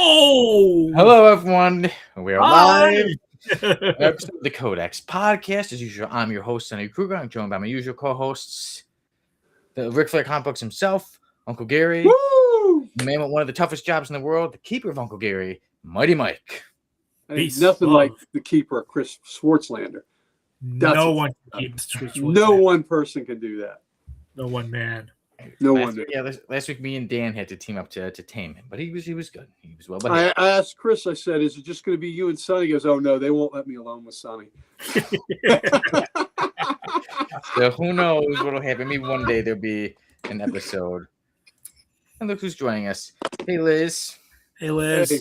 Oh, Hello, everyone. We are hi. live. Episode of the Codex Podcast. As usual, I'm your host, Sonny Kruger. I'm joined by my usual co-hosts, the Ric Flair comic books himself, Uncle Gary, Woo! the man with one of the toughest jobs in the world, the keeper of Uncle Gary, Mighty Mike. Ain't nothing like the keeper, Chris Schwartzlander. No one keeps No one person can do that. No one man. No one. Last week, me and Dan had to team up to tame him, but he was good. He was well. But I asked Chris. I said, "Is it just going to be you and Sonny?" He goes, "Oh no, they won't let me alone with Sonny." So who knows what'll happen? Maybe one day there'll be an episode. And look who's joining us. Hey, Liz. Hey, Liz. Hey.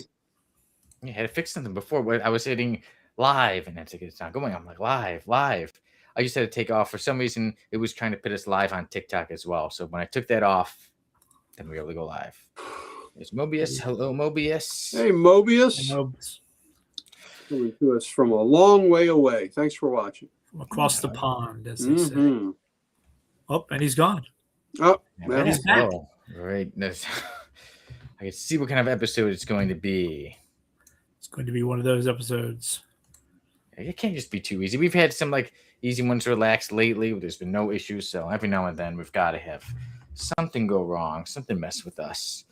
You had to fix something before. I was hitting live, and it's not going. I'm like, live. I just had to take off. For some reason, it was trying to put us live on TikTok as well. So when I took that off, then we were able to go live. There's Mobius. Hello, Mobius. Hey, Mobius. Coming to us from a long way away. Thanks for watching. From across the pond, as they say. Oh, and he's gone. Oh, yeah, he's back. Right. I can see what kind of episode it's going to be. It's going to be one of those episodes. It can't just be too easy. We've had some easy ones relaxed lately. There's been no issues. So every now and then we've got to have something go wrong, something mess with us.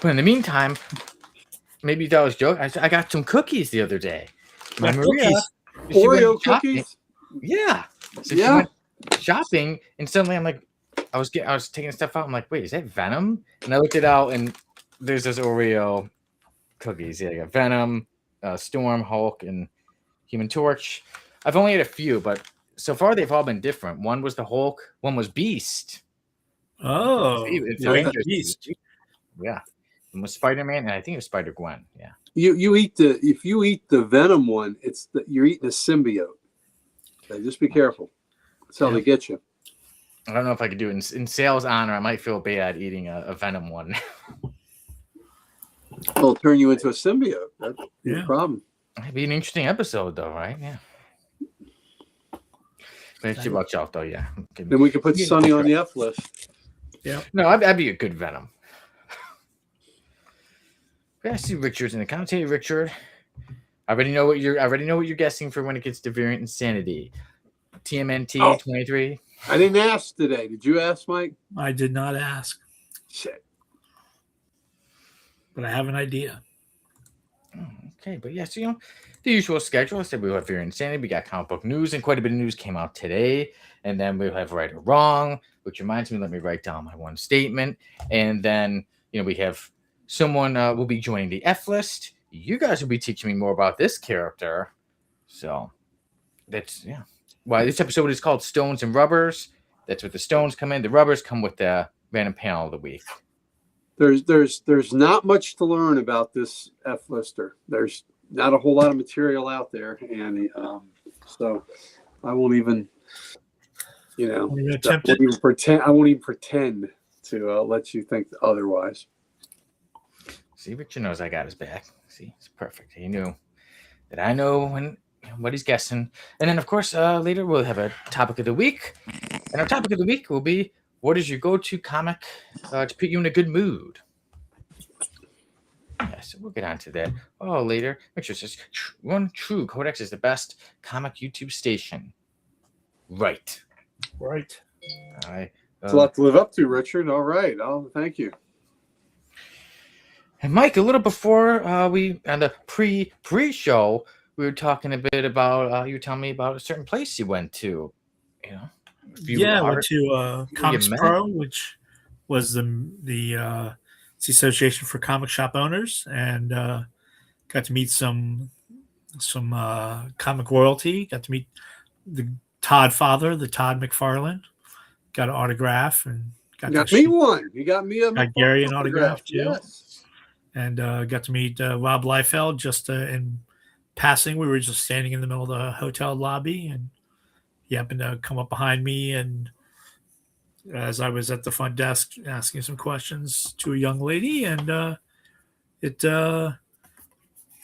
But in the meantime, maybe that was a joke. I got some cookies the other day. My Maria, Oreo cookies. Yeah. So she went shopping, and suddenly I'm like, I was taking stuff out. I'm like, wait, is that Venom? And I looked it out, and there's those Oreo cookies. Yeah, I got Venom, Storm, Hulk, and Human Torch. I've only had a few, but so far they've all been different. One was the Hulk, one was Beast. Oh, it's Beast. Yeah, one was Spider-Man, and I think it was Spider-Gwen. Yeah. If you eat the Venom one, you're eating a symbiote. So just be careful. That's how they get you. I don't know if I could do it in sales honor. I might feel bad eating a Venom one. It'll turn you into a symbiote. That's no problem. It'd be an interesting episode, though, right? Yeah. But it should watch out, though. Yeah. Then we could put Sonny on the F list. Yeah. No, I'd be a good Venom. I see Richard's in the comments. Hey, Richard. I already know what you're guessing for when it gets to Variant Insanity. TMNT 23. I didn't ask today. Did you ask, Mike? I did not ask. Shit. But I have an idea. Okay, but yes, the usual schedule. I said we'll have Variant Insanity. We got comic book news, and quite a bit of news came out today. And then we'll have Right or Wrong, which reminds me, let me write down my one statement. And then, we have someone will be joining the F list. You guys will be teaching me more about this character. So that's, why this episode is called Stones and Rubbers. That's what the stones come in. The rubbers come with the random panel of the week. There's not much to learn about this F lister. There's not a whole lot of material out there, and so I won't even, I won't even pretend to let you think otherwise. See, Richard knows I got his back. See, it's perfect. He knew that I know what he's guessing. And then, of course, later we'll have a topic of the week. And our topic of the week will be, what is your go-to comic to put you in a good mood? Yeah, so we'll get on to that. Later. Make sure it says, One True Codex is the best comic YouTube station. Right. All right. It's a lot to live up to, Richard. All right. Thank you. And Mike, a little before we on the pre-show, we were talking a bit about you were telling me about a certain place you went to. I went to Comics Pro, which was the Association for Comic Shop Owners, and got to meet some comic royalty. Got to meet the Todd father, the Todd McFarlane. Got an autograph and got me one. You got me got Gary an autograph too. Yes. And got to meet Rob Liefeld just in passing. We were just standing in the middle of the hotel lobby, and he happened to come up behind me, and as I was at the front desk asking some questions to a young lady, and it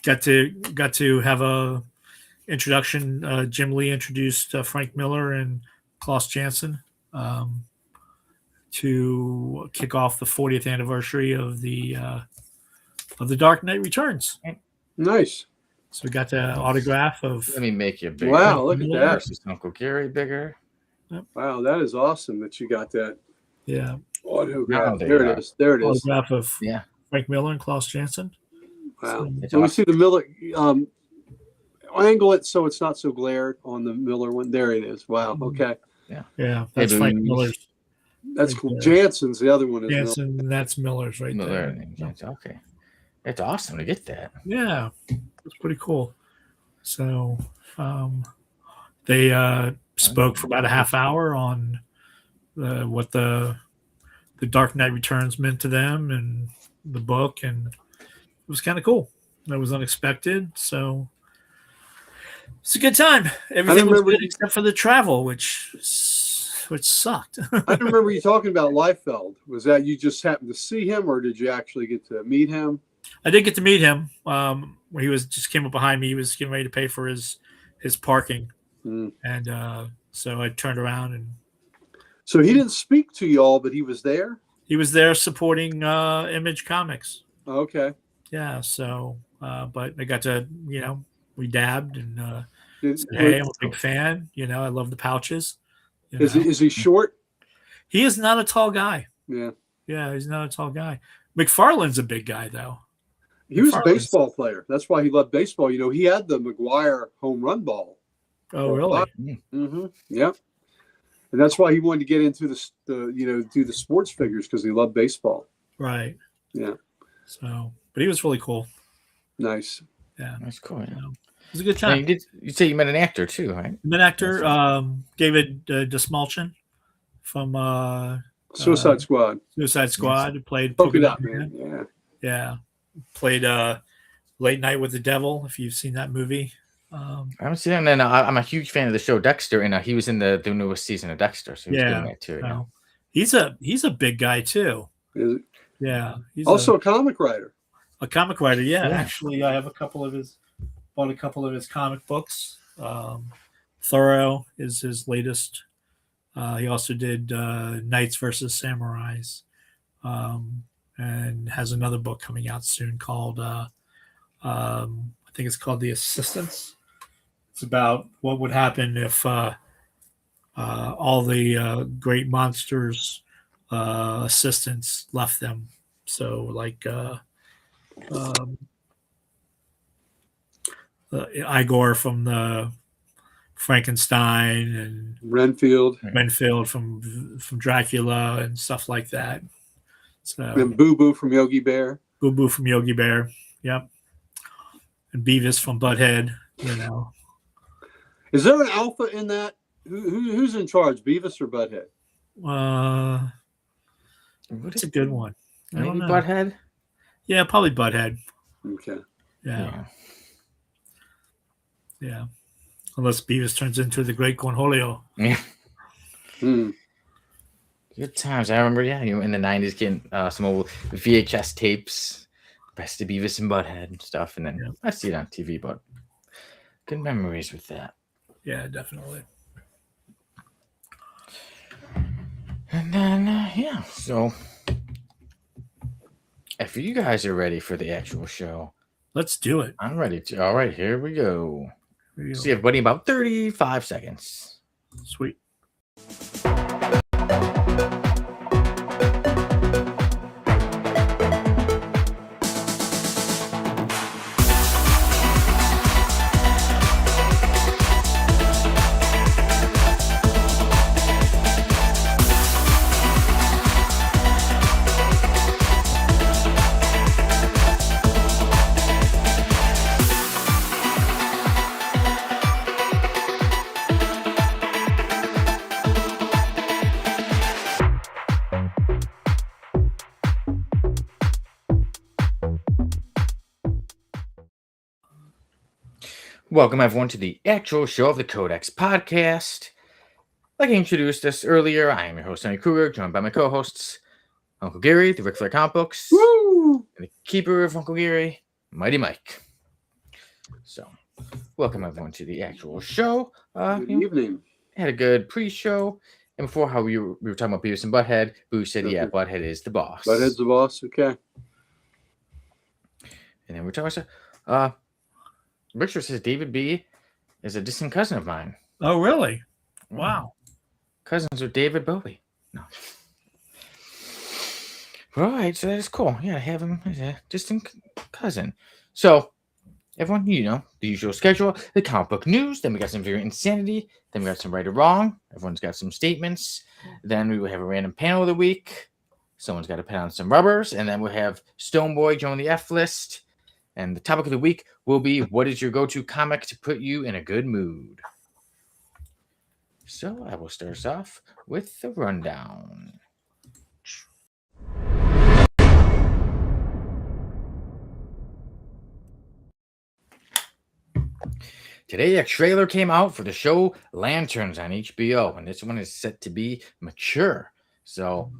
got to have a introduction. Jim Lee introduced Frank Miller and Klaus Janson. to kick off the 40th anniversary of the Dark Knight Returns. Nice. So we got the autograph of. Let me make you bigger. Wow, look at that. Versus Uncle Gary bigger. Wow, that is awesome that you got that Yeah. autograph. There it is. There it is. Autograph of Yeah. Frank Miller and Klaus Janson. Wow. It's Let me awesome. see the Miller. Angle it so it's not so glared on the Miller one. There it is. Wow. Okay. Yeah, that's Hey, Frank Booze. Miller's. That's Right cool. there. Jansen's the other one. Is Miller. Janson, that's Miller's right Miller there. and Jansen. Okay. It's awesome to get that. Yeah, it's pretty cool. So they spoke for about a half hour on what the Dark Knight Returns meant to them and the book, and it was kind of cool. It was unexpected, so it's a good time. Everything was remember- good except for the travel, which sucked. I remember you talking about Liefeld. Was that you just happened to see him, or did you actually get to meet him? I did get to meet him. When he just came up behind me. He was getting ready to pay for his parking, and so I turned around, and So he didn't speak to y'all, but he was there. he was there supporting Image Comics. Okay. Yeah. So, but I got to we dabbed and Did- said, hey, I'm a big fan. I love the pouches. is he short? He is not a tall guy. Yeah. Yeah, he's not a tall guy. McFarlane's a big guy though. He was a McFarlane's- baseball player. That's why he loved baseball. He had the McGuire home run ball. Oh, really? Mm-hmm. Yep. And that's why he wanted to get into do the sports figures because he loved baseball. Right. Yeah. So, but he was really cool. Nice. Yeah, That's cool. Yeah. it was a good Now, time. you say you met an actor too, right? An actor, David Desmalchin from Suicide Squad. Suicide Squad, who played Polka Polka Dot Dot Man. Man. Yeah. Yeah, played Late Night with the Devil. If you've seen that movie, I haven't seen him. And I'm a huge fan of the show Dexter, and he was in the newest season of Dexter, so he was doing that too. no. He's a big guy too. Is it? Yeah, he's Also a comic writer. a comic writer. Yeah, Yeah. actually, I have bought a couple of his comic books. Thorough is his latest. He also did Knights versus Samurais, and has another book coming out soon called I think it's called The Assistants. It's about what would happen if all the great monsters assistants left them. So like Igor from the Frankenstein and Renfield. Renfield from Dracula and stuff like that. So And Boo Boo from Yogi Bear. Boo Boo from Yogi Bear, yep, and Beavis from Butthead. Is there an alpha in that? Who's in charge, Beavis or Butthead? It's a good one. I don't Maybe know. Butthead. Yeah, probably Butthead. Okay. Yeah. Unless Beavis turns into the Great Cornholio. Yeah. Hmm. Good times. I remember, in the 90s getting some old VHS tapes, Best of Beavis and Butthead and stuff. And then I see it on TV, but good memories with that. Yeah, definitely. And then, so if you guys are ready for the actual show, Let's do it. I'm ready to. All right, here we go. Here you go. See everybody in about 35 seconds. Sweet. Welcome, everyone, to the actual show of the Codex podcast. Like I introduced us earlier, I am your host, Sonny Kruger, joined by my co-hosts, Uncle Gary, the Ric Flair Comic Books, Woo! and the keeper of Uncle Gary, Mighty Mike. So, welcome, everyone, to the actual show. Good evening. Had a good pre-show, And before, how we were talking about Beavis and Butthead, Boosh said, yeah, Butthead is the boss. Butthead's the boss. Okay. And then we're talking about Richard says David B is a distant cousin of mine. Oh, really? Wow. Cousins with David Bowie. No. All right, so that's cool. Yeah, I have him as a distant cousin. So, everyone, the usual schedule, the comic book news, then we got some Variant Insanity, then we got some Right or Wrong, everyone's got some statements, then we will have a random panel of the week, someone's got to put on some rubbers, and then we'll have Stoneboy join the F list, and the topic of the week will be, what is your go-to comic to put you in a good mood? So, I will start us off with the rundown. Today, a trailer came out for the show Lanterns on HBO, and this one is set to be mature. So,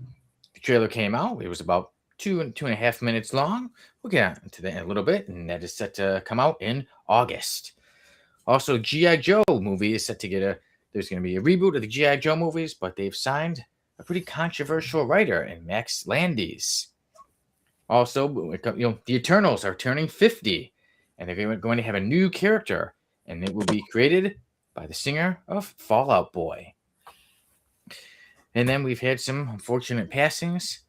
the trailer came out. It was about 2.5 minutes long. We'll get into that in a little bit, and that is set to come out in August. Also, G.I. Joe movie is set to get there's going to be a reboot of the G.I. Joe movies, but they've signed a pretty controversial writer in Max Landis. Also, the Eternals are turning 50, and they're going to have a new character, and it will be created by the singer of Fall Out Boy. And then we've had some unfortunate passings.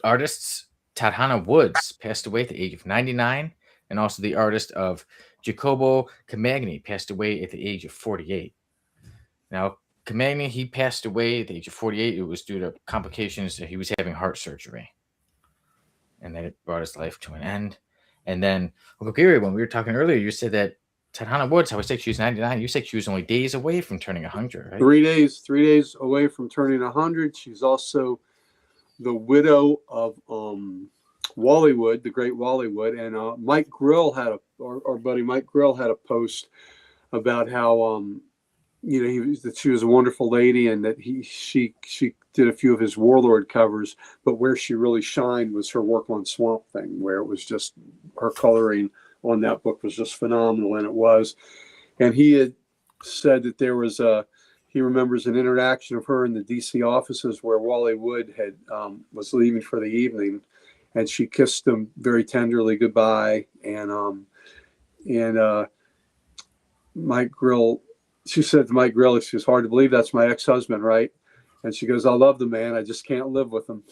Artists Tadhana Woods passed away at the age of 99, and also the artist of Jacobo Camagni passed away at the age of 48. Now, Camagni, he passed away at the age of 48. It was due to complications. He was having heart surgery, and then it brought his life to an end. And then, Uncle Gary, when we were talking earlier, you said that Tadhana Woods, I was saying she was 99. You said she was only days away from turning 100, right? 3 days away from turning 100. She's also the widow of Wally Wood, the great Wally Wood. And Mike Grill had our buddy Mike Grill had a post about how that she was a wonderful lady, and that she did a few of his Warlord covers, but where she really shined was her work on Swamp Thing, where it was just her coloring on that book was just phenomenal, and it was. And he had said that there was he remembers an interaction of her in the DC offices where Wally Wood had was leaving for the evening, and she kissed him very tenderly goodbye. And Mike Grill, she said to Mike Grill, "It's hard to believe that's my ex-husband, right?" And she goes, "I love the man. I just can't live with him."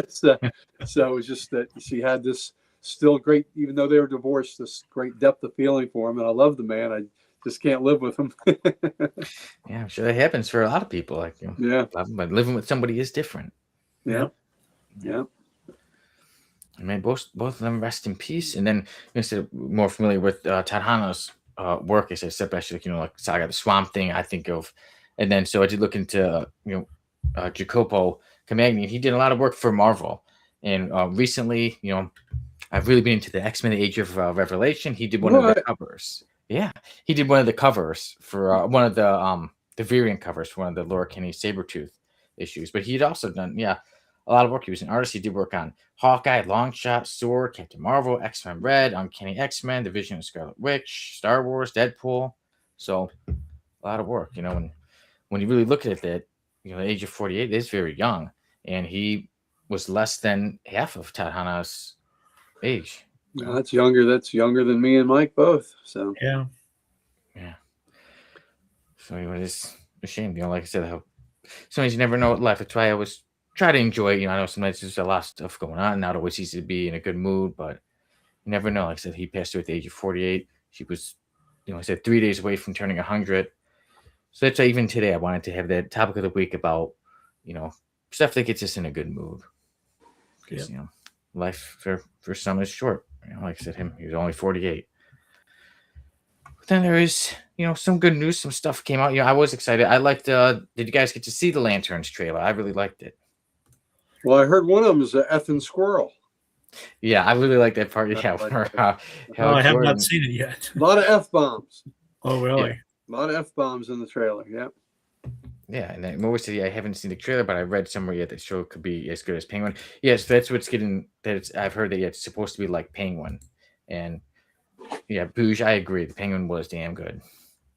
so it was just that she had this still great, even though they were divorced, this great depth of feeling for him. And I love the man. I just can't live with him. Yeah, I'm sure that happens for a lot of people. Yeah. But living with somebody is different. Yeah. Yeah. I mean, both of them rest in peace. And then, instead of more familiar with Tadhana's work, especially like Saga the Swamp Thing, I think of. And then, so I did look into, Jacopo Camagni. He did a lot of work for Marvel. And recently, I've really been into the X-Men: The Age of Revelation. He did one of the covers. Yeah, he did one of the covers for one of the variant covers for one of the Laura Kinney Sabretooth issues. But he'd also done, a lot of work. He was an artist. He did work on Hawkeye, Longshot, Sword, Captain Marvel, X-Men Red, Uncanny X-Men, The Vision of Scarlet Witch, Star Wars, Deadpool. So a lot of work, when you really look at it, the age of 48 is very young, and he was less than half of Tadhana's age. Well, that's younger than me and Mike both. So yeah. So it's a shame, like I said, how sometimes you never know what life. That's why I always try to enjoy it. I know sometimes there's a lot of stuff going on, not always easy to be in a good mood, but you never know. Like I said, he passed away at the age of 48. She was, I said 3 days away from turning 100. So that's why even today I wanted to have that topic of the week about, stuff that gets us in a good mood. Because, life for some is short. Like I said, he was only 48. But then there is, some good news. Some stuff came out. I was excited. I liked, did you guys get to see the Lanterns trailer? I really liked it. Well, I heard one of them is an effing squirrel. Yeah, I really like that part. Yeah, I have not seen it yet. A lot of F-bombs. Oh, really? Yeah. A lot of F-bombs in the trailer. Yeah. Yeah, and then always say I haven't seen the trailer, but I read somewhere yet that show could be as good as Penguin. Yes, that's what's getting. I've heard that it's supposed to be like Penguin, and yeah, Booge, I agree. The Penguin was damn good.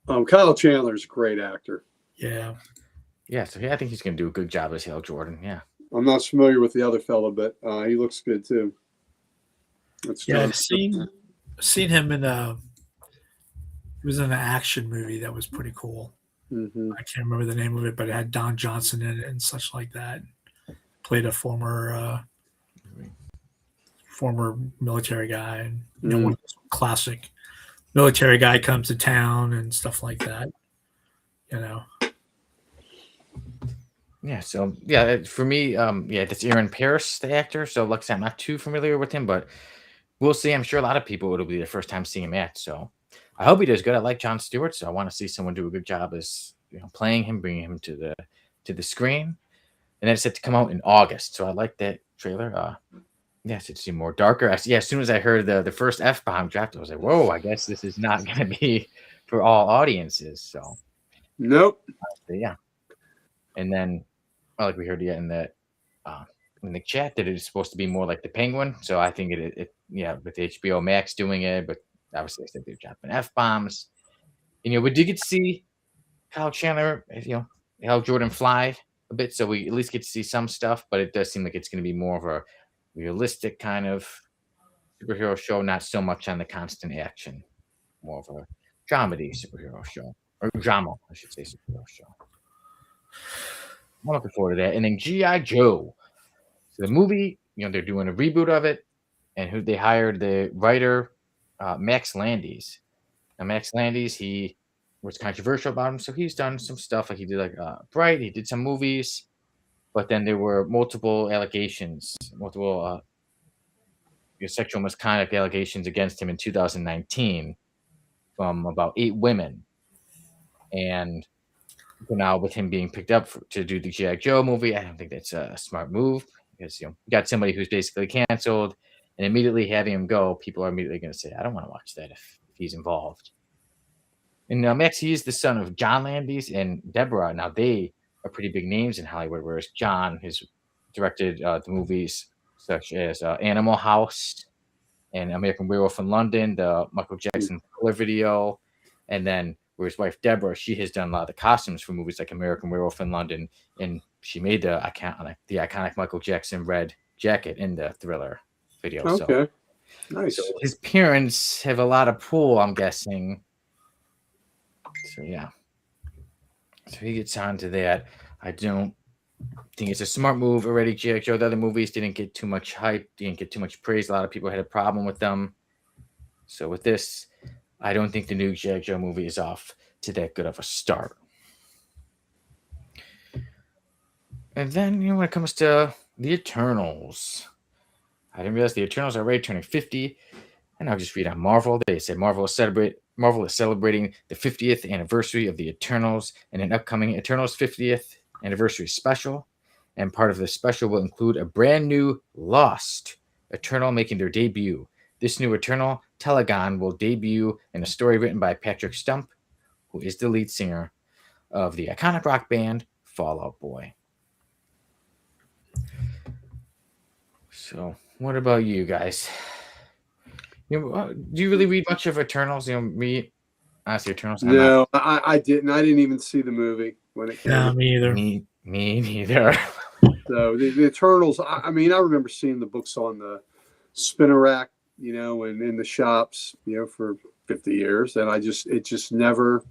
Kyle Chandler's a great actor. Yeah. Yeah, so I think he's going to do a good job as Hal Jordan. Yeah. I'm not familiar with the other fellow, but he looks good too. That's Yeah, John. I've seen him in he was in an action movie that was pretty cool. Mm-hmm. I can't remember the name of it, but it had Don Johnson in it and such like that. Played a former military guy, and one of those classic military guy comes to town and stuff like that. Yeah, so for me, that's Aaron Paris, the actor. So like I said, I'm not too familiar with him, but we'll see. I'm sure a lot of people it'll be their first time seeing him act. So I hope he does good. I like Jon Stewart, so I want to see someone do a good job as playing him, bringing him to the screen. And then it's set to come out in August. So I like that trailer. Yes, it seemed more darker. As soon as I heard the first F bomb dropped, I was like, whoa, I guess this is not going to be for all audiences. So nope. Yeah, and then like we heard in the chat that it's supposed to be more like the Penguin. So I think it with HBO Max doing it, but obviously I said they're dropping F bombs. And we did get to see Kyle Chandler, Hal Jordan fly a bit, so we at least get to see some stuff. But it does seem like it's going to be more of a realistic kind of superhero show, not so much on the constant action, more of a dramedy superhero show, or drama, I should say, superhero show. I'm looking forward to that. And then G.I. Joe. So the movie, they're doing a reboot of it, and they hired the writer, Max Landis. Now, Max Landis, he was controversial about him, so he's done some stuff. Like he did Bright, he did some movies, but then there were multiple allegations, sexual misconduct allegations against him in 2019 from about 8 women. And now with him being picked up to do the G.I. Joe movie, I don't think that's a smart move because, you got somebody who's basically canceled, and immediately having him go, people are immediately going to say, I don't want to watch that if he's involved. And Max, he is the son of John Landis and Deborah. Now, they are pretty big names in Hollywood, whereas John has directed the movies such as Animal House and American Werewolf in London, the Michael Jackson Thriller video. And then where his wife, Deborah, she has done a lot of the costumes for movies like American Werewolf in London. And she made the iconic Michael Jackson red jacket in the Thriller video. Okay. Nice. So his parents have a lot of pull, I'm guessing. So, yeah. So he gets on to that. I don't think it's a smart move already. G.I. Joe, the other movies didn't get too much hype, didn't get too much praise. A lot of people had a problem with them. So with this, I don't think the new G.I. Joe movie is off to that good of a start. And then, when it comes to the Eternals, I didn't realize the Eternals are already turning 50. And I'll just read on Marvel. They said Marvel is celebrating the 50th anniversary of the Eternals in an upcoming Eternals 50th anniversary special. And part of the special will include a brand new Lost Eternal making their debut. This new Eternal, Telegon, will debut in a story written by Patrick Stump, who is the lead singer of the iconic rock band Fall Out Boy. So, what about you guys? Do you really read much of Eternals? Me, honestly, Eternals. No, I didn't. I didn't even see the movie when it came. No, me either. Me neither. So the Eternals. I mean, I remember seeing the books on the spinner rack, and in the shops, for 50 years, and it just never,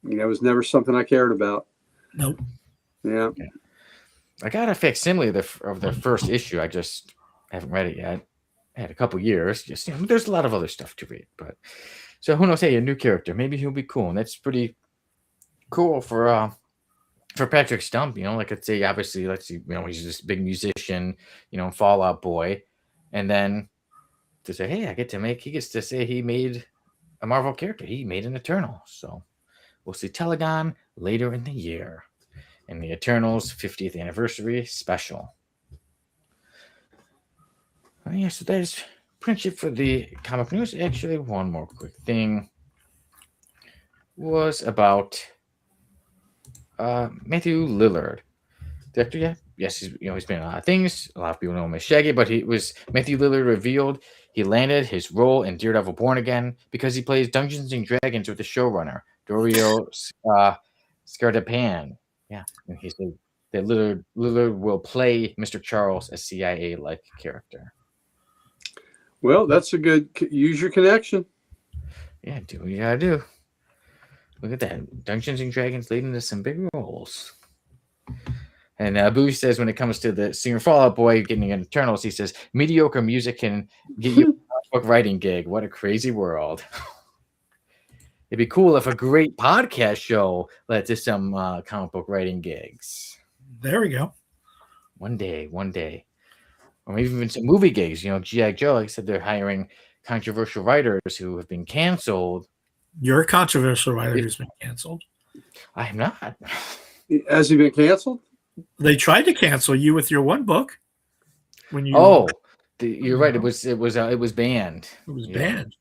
it was never something I cared about. Nope. Yeah. I got a facsimile of the first issue. I just haven't read it yet. I had a couple years. Just there's a lot of other stuff to read, but so who knows? Hey, a new character, maybe he'll be cool, and that's pretty cool for Patrick Stump. Let's say obviously, he's this big musician, Fall Out Boy, and then to say, hey, he gets to say he made a Marvel character. He made an Eternal, so we'll see Telegon later in the year. In the Eternals 50th anniversary special. So that is pretty much it for the comic news. Actually, one more quick thing was about Matthew Lillard. The actor, yes, he's been in a lot of things. A lot of people know him as Shaggy, but Matthew Lillard revealed he landed his role in Daredevil Born Again because he plays Dungeons and Dragons with the showrunner Dario Scardapan. Yeah, and he said that Lillard will play Mr. Charles, a CIA-like character. Well, that's a good use your connection. Yeah, do what you gotta do. Look at that. Dungeons and Dragons leading to some big roles. And Boo says when it comes to the singer Fallout Boy getting an Eternals, he says, mediocre music can get you a comic book writing gig. What a crazy world. It'd be cool if a great podcast show led to some comic book writing gigs. There we go. One day. Or maybe even some movie gigs. G.I. Joe, like I said, they're hiring controversial writers who have been canceled. You're a controversial writer who's been canceled. I'm not. Has he been canceled? They tried to cancel you with your one book. When you you're right. It was banned. It was banned.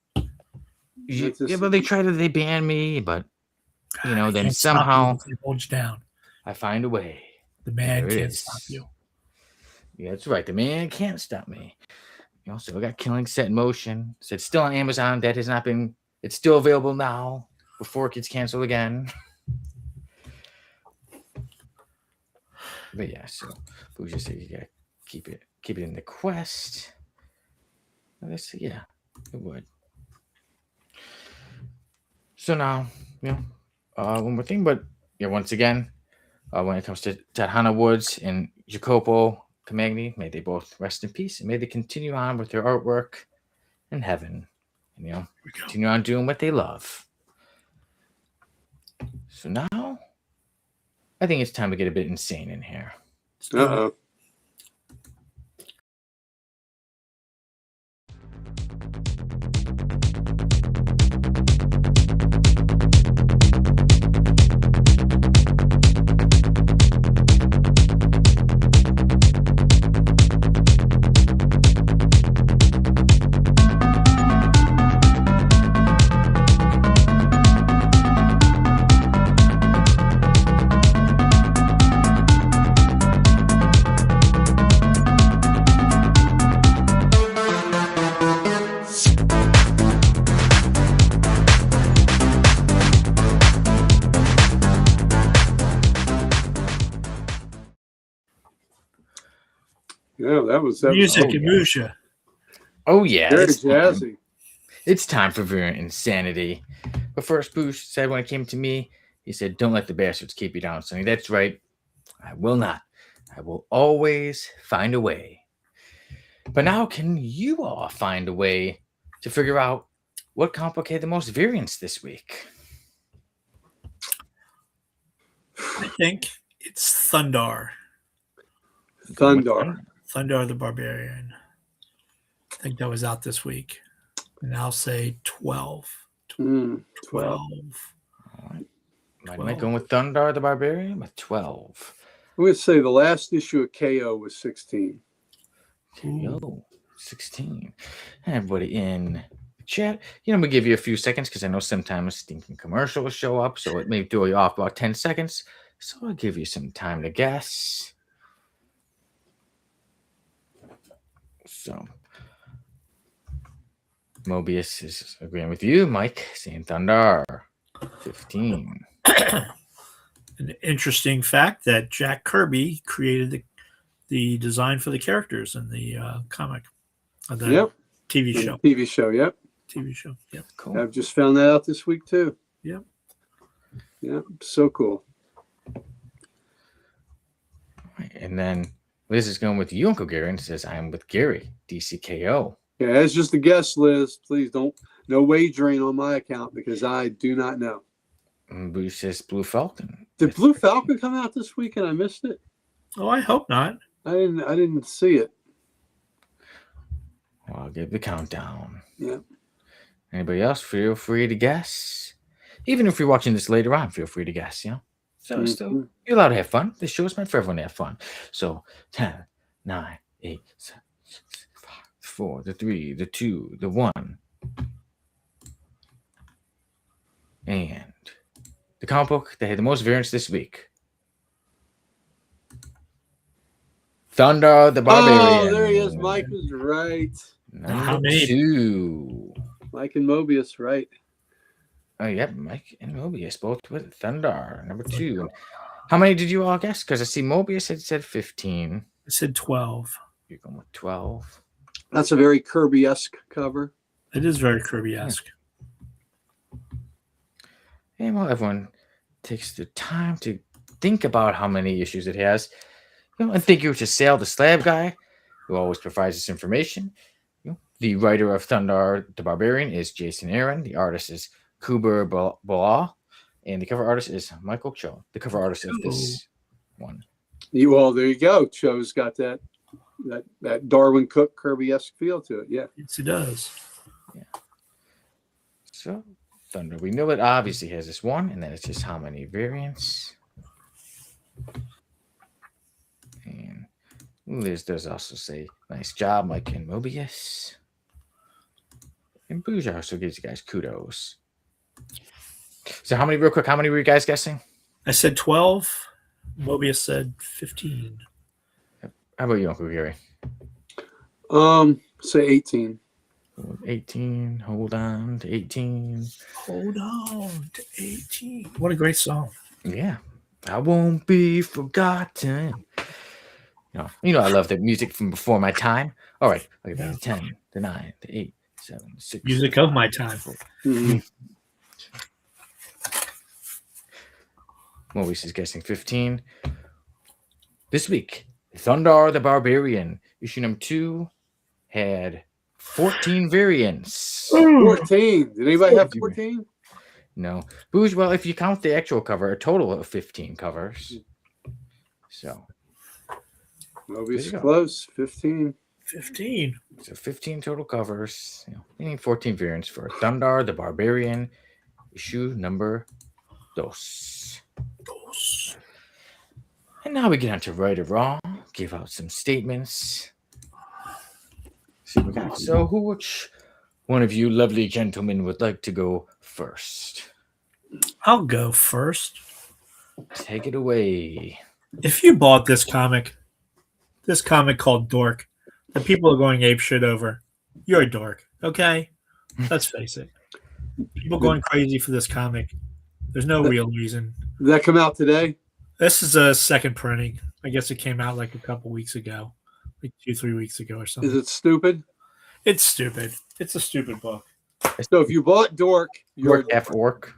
Yeah, but they banned me, but then Stop somehow you. They hold you down. I find a way. The man There it can't is. stop you. Yeah, that's right. The man can't stop me. So I got Killing set in motion. So it's still on Amazon. That has not been. It's still available now before it gets canceled again. But yeah, so Bougie said you gotta keep it in the quest. Let's see, yeah, it would. So now, one more thing, but once again, when it comes to Tadhana Woods and Jacopo Camagni, may they both rest in peace and may they continue on with their artwork in heaven. And, continue on doing what they love. So now, I think it's time to get a bit insane in here. Uh-oh. Yeah, that was Music oh, and Musha. Oh yeah, very it's jazzy. It's time for Virulent Insanity. But first, Boosh said when it came to me, he said, "Don't let the bastards keep you down, Sonny." That's right. I will not. I will always find a way. But now, can you all find a way to figure out what complicated the most variance this week? I think it's Thundar. Thundar the Barbarian. I think that was out this week. And I'll say 12. 12. All right. Am I going with Thundar the Barbarian with 12? I'm going to say the last issue of KO was 16. KO 16. Everybody in the chat. We give you a few seconds because I know sometimes stinking commercials show up, so it may throw you off about 10 seconds. So I'll give you some time to guess. So Mobius is agreeing with you, Mike, saying Thundar 15. An interesting fact that Jack Kirby created the design for the characters in the comic. The TV show. TV show, yep. TV show, yep. Cool. I've just found that out this week, too. Yep. Yep, so cool. And then Liz is going with you, Uncle Gary, and says, I'm with Gary, DCKO. Yeah, that's just a guess, Liz. Please no wagering on my account because I do not know. And Boo says Blue Falcon. Did Blue Falcon come out this week and I missed it? Oh, I hope not. I didn't see it. Well, I'll give the countdown. Yeah. Anybody else, feel free to guess. Even if you're watching this later on, feel free to guess, So still, you're allowed to have fun. This show is meant for everyone to have fun. So 10, 9, 8, 7, 6, 5, 4, the 3, the 2, the 1. And the comic book that had the most variance this week. Thundar the Barbarian. Oh, there he is. Mike is right. Number 2. Mike and Mobius, right. Oh, yep. Mike and Mobius both with Thundar. Number 2. How many did you all guess? Because I see Mobius had said 15. I said 12. You're going with 12. That's a very Kirby-esque cover. It is very Kirby-esque. And while everyone takes the time to think about how many issues it has, and thank you to Sale the Slab Guy, who always provides this information. The writer of Thundar the Barbarian is Jason Aaron. The artist is Kuber Bala. And the cover artist is Michael Cho, the cover artist of this one. Well, there you go. Cho's got that Darwin Cook Kirby-esque feel to it. Yeah. Yes, it does. Yeah. So, Thunder, we know it obviously has this one, and then it's just how many variants. And Liz does also say, nice job, Mike and Mobius. And Bouge also gives you guys kudos. So real quick, how many were you guys guessing? I said 12. Mobius said 15. How about you, Uncle Gary? Say 18. 18. Hold on to 18. Hold on to 18. What a great song. Yeah. I won't be forgotten. You know I love the music from before my time. All right. Okay, the 10, the 9, the 8, 7, 6. Music of my time. Mm-hmm. Mobius is guessing 15. This week, Thundar the Barbarian, issue number 2, had 14 variants. 14. Did anybody have 14? No. Booze, well, if you count the actual cover, a total of 15 covers. So. Mobius close. 15. 15. So 15 total covers. Meaning 14 variants for Thundar the Barbarian, issue number 2. And now we get on to right or wrong. Give out some statements. See what we got. So which one of you lovely gentlemen would like to go first? I'll go first. Take it away. If you bought this comic called Dork, that people are going apeshit over, you're a dork, okay? Let's face it. People going crazy for this comic. There's no real reason. Did that come out today? This is a second printing. I guess it came out like a couple weeks ago, like 2-3 weeks ago or something. Is it stupid? It's stupid. It's a stupid book. So if you bought Dork, you're Dork F orc.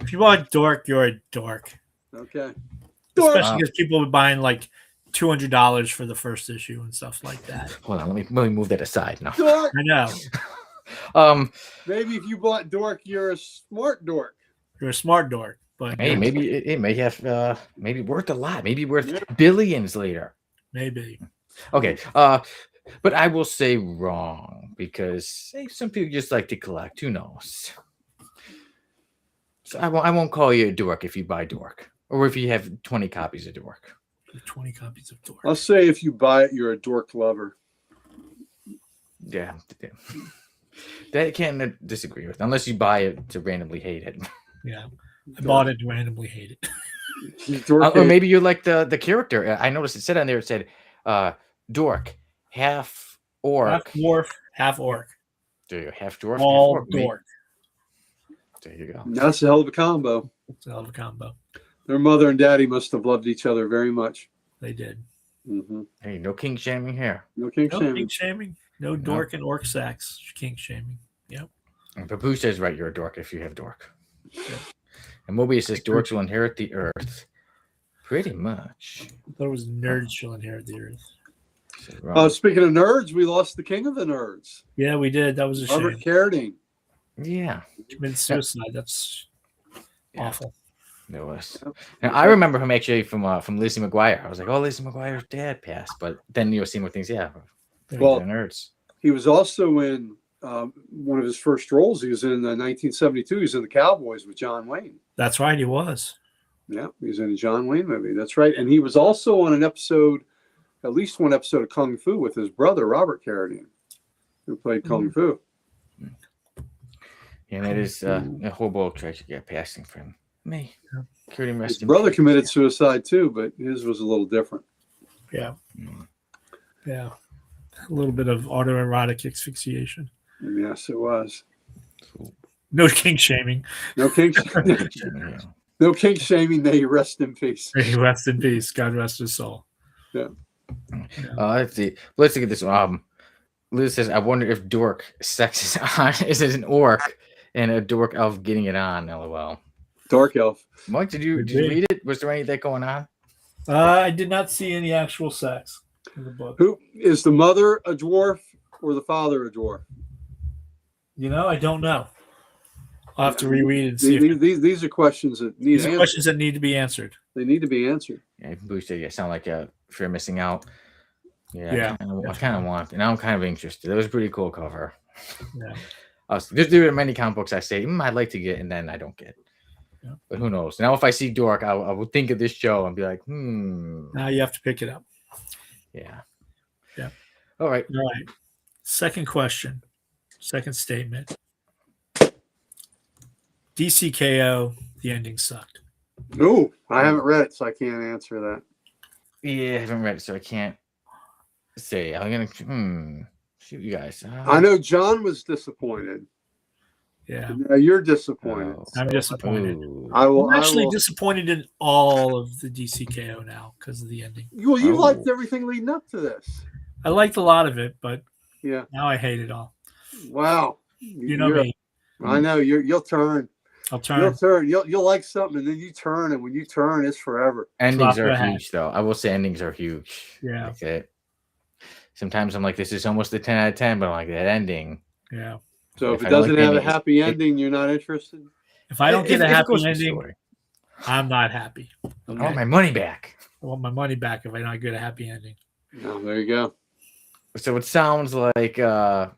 If you bought Dork, you're a dork. Okay. Especially because people were buying like $200 for the first issue and stuff like that. Hold on, let me move that aside now. Dork. I know. Maybe if you bought Dork, you're a smart dork. You're a smart dork. But hey, maybe it may have maybe worth a lot, maybe worth billions later. Maybe. Okay. But I will say wrong because some people just like to collect. Who knows? So I won't call you a dork if you buy Dork, or if you have 20 copies of Dork. 20 copies of Dork. I'll say if you buy it, you're a dork lover. Yeah. That I can't disagree with, unless you buy it to randomly hate it. Yeah. I bought it to randomly hate it. Or maybe you like the character. I noticed it said on there, it said Dork, half orc. Half dwarf, half orc. There you go. Half dwarf, All half orc. dork. There you go. That's a hell of a combo. It's a hell of a combo. Their mother and daddy must have loved each other very much. They did. Mm-hmm. Hey, no king shaming here. No king No shaming. kink shaming. No dork and orc sex. Kink shaming. Yep. And Papoose says, right, you're a dork if you have Dork. Yeah. And Mobius says, dorks will inherit the earth. Pretty much. I thought it was nerds shall inherit the earth. Speaking of nerds, we lost the king of the nerds. Yeah, we did. That was a Robert shame. Carradine. Yeah. Committed suicide. That's awful. It was. And I remember him actually from Lizzie McGuire. I was like, oh, Lizzie McGuire's dad passed. But then you were seeing more things. Yeah. Well, nerds. He was also in one of his first roles. He was in 1972. He was in The Cowboys with John Wayne. That's right. He was. Yeah, he was in a John Wayne movie. That's right. And he was also on an episode, at least one episode of Kung Fu with his brother, Robert Carradine, who played Kung Fu. Yeah, that is a horrible tragedy passing for him. Me. His brother committed suicide too, but his was a little different. Yeah. Yeah. A little bit of autoerotic asphyxiation. Yes, it was. No kink shaming. No kink shaming. No kink shaming. May he rest in peace. May he rest in peace. God rest his soul. Yeah. Let's see. Let's look at this one. Liz says, I wonder if dork sex is on. Is it an orc and a dork elf getting it on? LOL. Dark elf. Mike, did you read it? Was there any of that going on? I did not see any actual sex in the book. Who is the mother a dwarf or the father a dwarf? You know, I don't know. I'll have to reread it and see. These are questions that need These are questions that need to be answered. They need to be answered. Yeah, Boosh said, yeah, sound like a fear of missing out. Yeah. I kind of want, and now I'm kind of interested. It was a pretty cool cover. Yeah. There are many comic books I say I'd like to get, and then I don't get. Yeah. But who knows? Now, if I see Dork, I will think of this show and be like, Now you have to pick it up. Yeah. Yeah. All right. All right. Second question. Second statement. DCKO, the ending sucked. No, I haven't read it, so I can't answer that. Yeah, I haven't read it, so I can't say. I'm gonna shoot you guys. I know John was disappointed. Yeah. Now you're disappointed. I'm disappointed. Ooh. I'm actually disappointed in all of the DCKO now because of the ending. Well, you liked everything leading up to this. I liked a lot of it, but yeah, now I hate it all. Wow. You know me. I know you'll turn. I'll turn. You'll turn. You'll like something, and then you turn, and when you turn, it's forever. Endings are huge, though. I will say endings are huge. Yeah. Like it. Sometimes I'm like, this is almost a 10 out of 10, but I'm like, that ending. Yeah. So if it doesn't have a happy ending, you're not interested? If I don't get a happy ending, I'm not happy. Okay? I want my money back. I want my money back if I don't get a happy ending. Oh, there you go. So it sounds like yeah,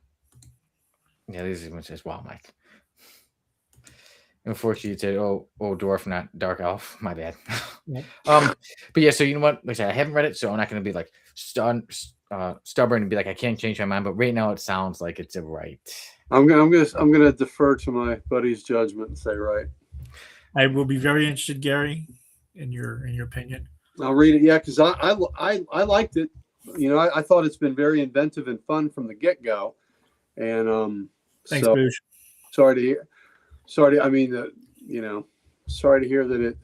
this is what says, wow, Mike. Unfortunately, it said, oh, dwarf, not dark elf. My bad. Yeah. But yeah, so you know what? Like I said, I haven't read it, so I'm not going to be like stubborn and be like, I can't change my mind. But right now, it sounds like it's a right. I'm gonna defer to my buddy's judgment and say right. I will be very interested, Gary, in your opinion. I'll read it. Yeah, because I liked it. You know, I thought it's been very inventive and fun from the get go. And thanks, so, Boosh. Sorry to hear that it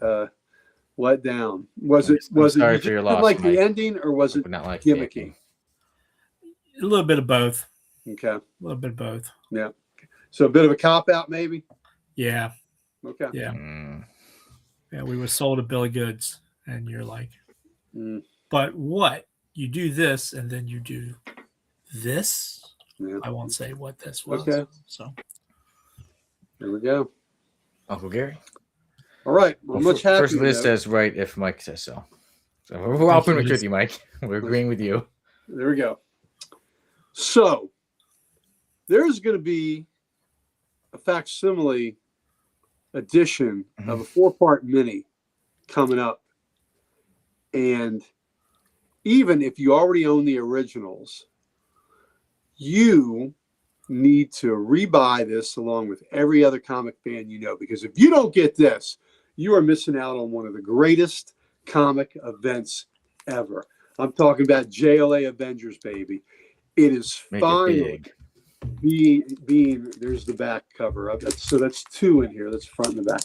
let down. Was it sorry for your loss, like Mike. the ending, or was it not like gimmicky? A little bit of both. Okay. A little bit of both. Yeah. So a bit of a cop out, maybe. Yeah. Okay. Yeah. Yeah. We were sold a bill of goods, and you're like, but what? You do this, and then you do this. Yeah. I won't say what this was. Okay. So there we go. Uncle Gary. All right. Well, much happy. First, Liz says right if Mike says so. So we're all pretty much with you, Mike. We're agreeing with you. There we go. So there's going to be a facsimile edition of a 4-part mini coming up. And even if you already own the originals, you need to rebuy this along with every other comic fan you know, because if you don't get this, you are missing out on one of the greatest comic events ever. I'm talking about JLA Avengers, baby. It is finally being there's the back cover of it. So that's 2 in here. That's front and the back.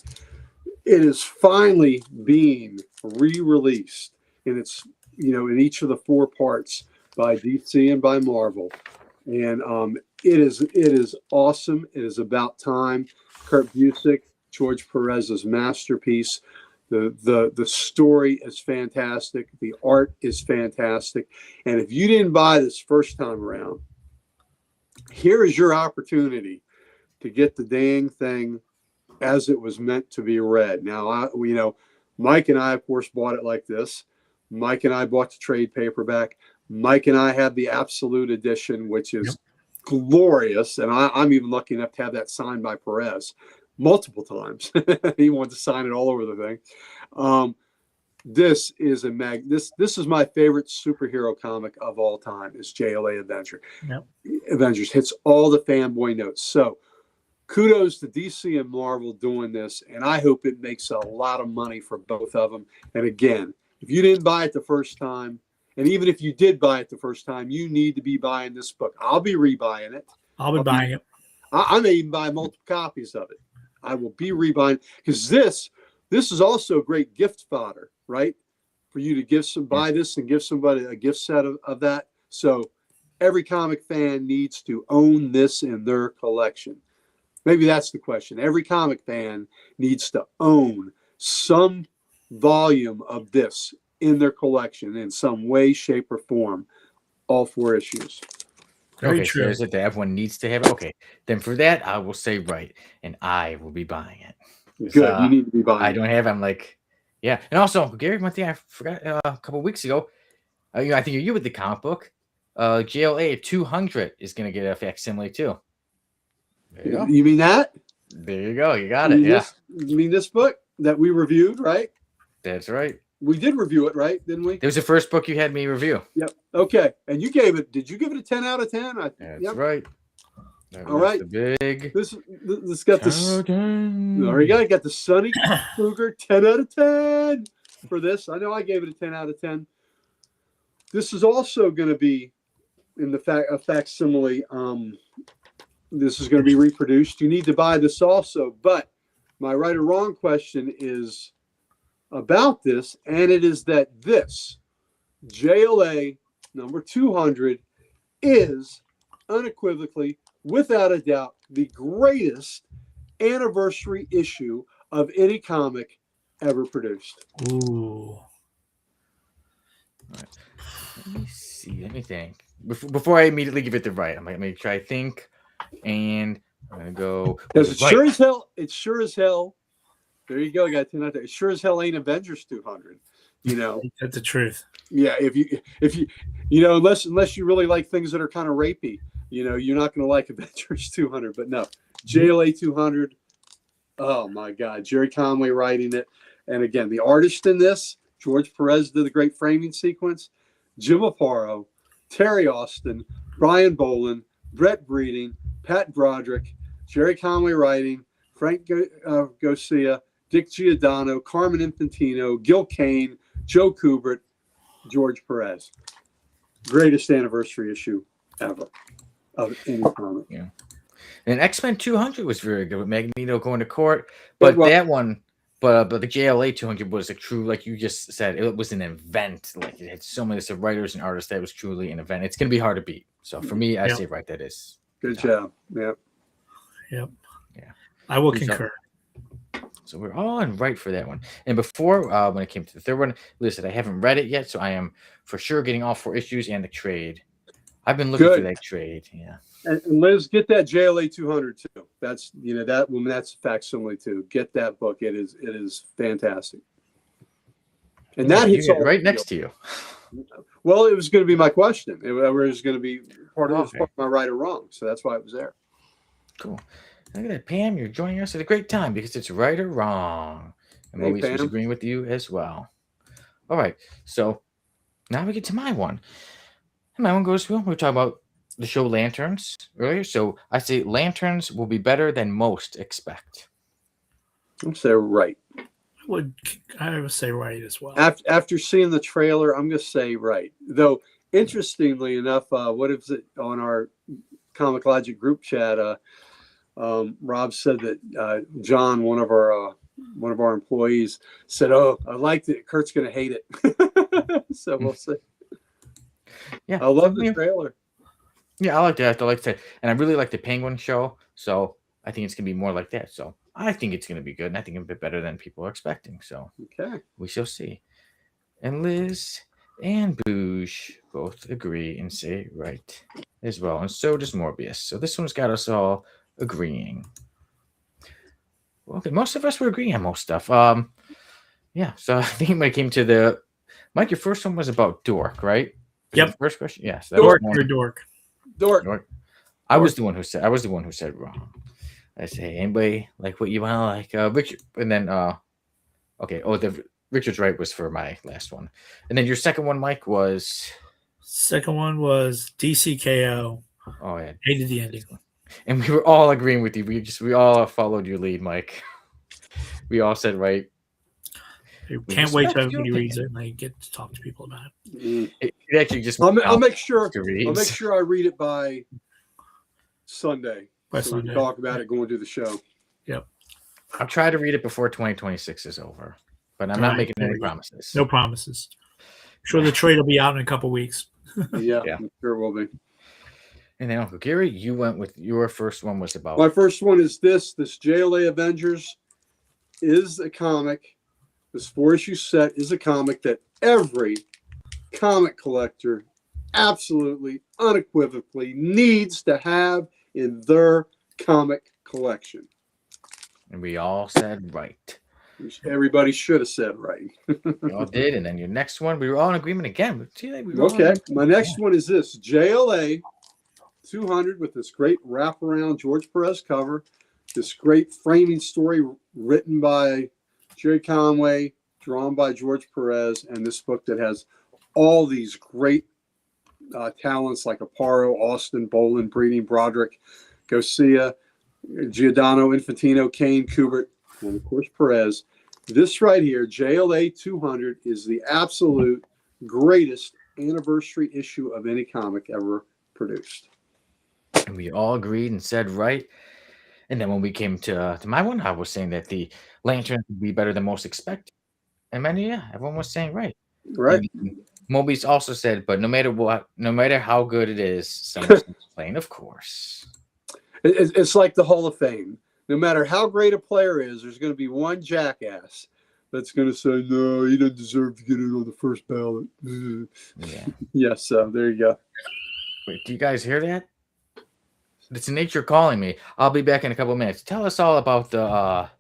It is finally being re-released, and it's in each of the 4 parts by DC and by Marvel. And it is awesome. It is about time. Kurt Busiek, George Perez's masterpiece. The story is fantastic. The art is fantastic. And if you didn't buy this first time around, here is your opportunity to get the dang thing as it was meant to be read. Now, Mike and I, of course, bought it like this. Mike and I bought the trade paperback. Mike and I have the absolute edition, which is glorious. And I'm even lucky enough to have that signed by Perez multiple times. He wanted to sign it all over the thing. This is this is my favorite superhero comic of all time. Is JLA Avengers hits all the fanboy notes. So kudos to DC and Marvel doing this, and I hope it makes a lot of money for both of them. And again, if you didn't buy it the first time, and even if you did buy it the first time, you need to be buying this book. I'll be rebuying it. I'll be buying it. I may even buy multiple copies of it. I will be rebuying, because this this is also great gift fodder, right? For you to buy this and give somebody a gift set of that. So every comic fan needs to own this in their collection. Maybe that's the question. Every comic fan needs to own some volume of this in their collection in some way, shape, or form. All 4 issues. Very okay, true. so is it that everyone needs to have it? Okay, then for that, I will say right, and I will be buying it. Good. You need to be buying I it. don't have. I'm like, yeah. And also, Gary, one thing I forgot a couple weeks ago. I think you with the comic book. JLA 200 is gonna get a facsimile too. There you go. You mean that? There you go. You got it. Yeah, You mean this book that we reviewed, right? that's right. We did review it, right? Didn't we? It was the first book you had me review. Yep. Okay. And you gave it, did you give it a 10 out of 10? That's right. That All was right. the big. This got this. There you go. You got the Sonny Kruger 10 out of 10 for this. I know I gave it a 10 out of 10. This is also going to be in a facsimile. This is going to be reproduced. You need to buy this also. But my right or wrong question is about this, and it is that this JLA number 200 is unequivocally, without a doubt, the greatest anniversary issue of any comic ever produced. Ooh. Right. Let me see. Let me think. Before I immediately give it the right, I'm going to make sure I think, and I'm going to go. Because it's sure as hell. There you go. I got 10 out there. It sure as hell ain't Avengers 200. You know. That's the truth. Yeah. If you unless you really like things that are kind of rapey, you're not going to like Avengers 200. But no, JLA 200. Oh my God, Jerry Conway writing it, and again, the artist in this, George Perez, did the great framing sequence. Jim Aparo, Terry Austin, Brian Boland, Brett Breeding, Pat Broderick, Jerry Conway writing, Frank Garcia, Dick Giordano, Carmen Infantino, Gil Kane, Joe Kubert, George Perez. Greatest anniversary issue ever of any comic. Yeah. And X-Men 200 was very good with Magneto going to court, but the JLA 200 was a true, like you just said, it was an event. Like it had so many writers and artists that was truly an event. It's going to be hard to beat. So for me, I say right, that is. Good job. Yep. Yep. Yeah. I will concur. So we're all in right for that one. And before, when it came to the third one, listen, I haven't read it yet, so I am for sure getting all 4 issues and the trade. I've been looking for that trade. Yeah. And Liz, get that JLA 200 too. That's that woman. That's facsimile too. Get that book. It is fantastic. And that hits all right next to you. Well, it was going to be my question. It was going to be part of my right or wrong. So that's why it was there. Cool. Look at that, Pam. You're joining us at a great time because it's right or wrong. I'm always agreeing with you as well. All right. So now we get to my one. And my one goes, we were talking about the show Lanterns earlier. So I say Lanterns will be better than most expect. I'll say right. I would say right as well. After seeing the trailer, I'm going to say right. Though, interestingly enough, what is it on our Comic Logic group chat? Rob said that John, one of our employees, said, "Oh, I liked it. Kurt's going to hate it." So we'll see. Yeah, I love the trailer. Yeah, I like that. I like that, and I really like the Penguin show. So I think it's gonna be more like that. So I think it's gonna be good, and I think it'll be better than people are expecting. So okay, we shall see. And Liz and Boosh both agree and say right as well, and so does Morbius. So this one's got us all agreeing. Well, okay, most of us were agreeing on most stuff. Yeah. So I think when it came to the Mike, your first one was about Dork, right? Yep. First question. Yes. Dork. Dork. I was the one who said wrong. I say, anybody like what you want to like? Richard, and then okay. Oh, Richard's right was for my last one, and then your second one, Mike, was. Second one was DCKO. Oh yeah, hated the ending. And we were all agreeing with you. We all followed your lead, Mike. We all said right. Can't wait till everybody reads it and I get to talk to people about it. It actually just. I'll make sure I read it by Sunday. We can talk about it going to the show. Yep. I'll try to read it before 2026 is over, but I'm All not right, making there any we go. promises. No promises. Sure, the trade will be out in a couple weeks. Yeah, Yeah. I'm sure it will be. And then Uncle Gary, you went with your first one was about My first one is this JLA Avengers is a comic. This 4-issue set is a comic that every comic collector absolutely unequivocally needs to have in their comic collection. and we all said right. Which everybody should have said right. We all did. And then your next one, we were all in agreement again. See, we were all in Okay, agreement. my next one is this JLA 200 with this great wraparound George Perez cover, this great framing story written by Jerry Conway, drawn by George Perez, and this book that has all these great talents like Aparo, Austin, Bolin, Breeding, Broderick, Garcia, Giordano, Infantino, Kane, Kubert, and of course Perez. This right here, JLA 200, is the absolute greatest anniversary issue of any comic ever produced. And we all agreed and said right. And then when we came to my one, I was saying that the Lanterns would be better than most expected. And many, yeah, everyone was saying right. Right? And Mobius also said, but no matter what, no matter how good it is, someone's playing, of course. It's like the Hall of Fame. No matter how great a player is, there's going to be one jackass that's going to say, no, he doesn't deserve to get it on the first ballot. Yeah. Yes, there you go. Wait, do you guys hear that? It's nature calling me. I'll be back in a couple of minutes. Tell us all about the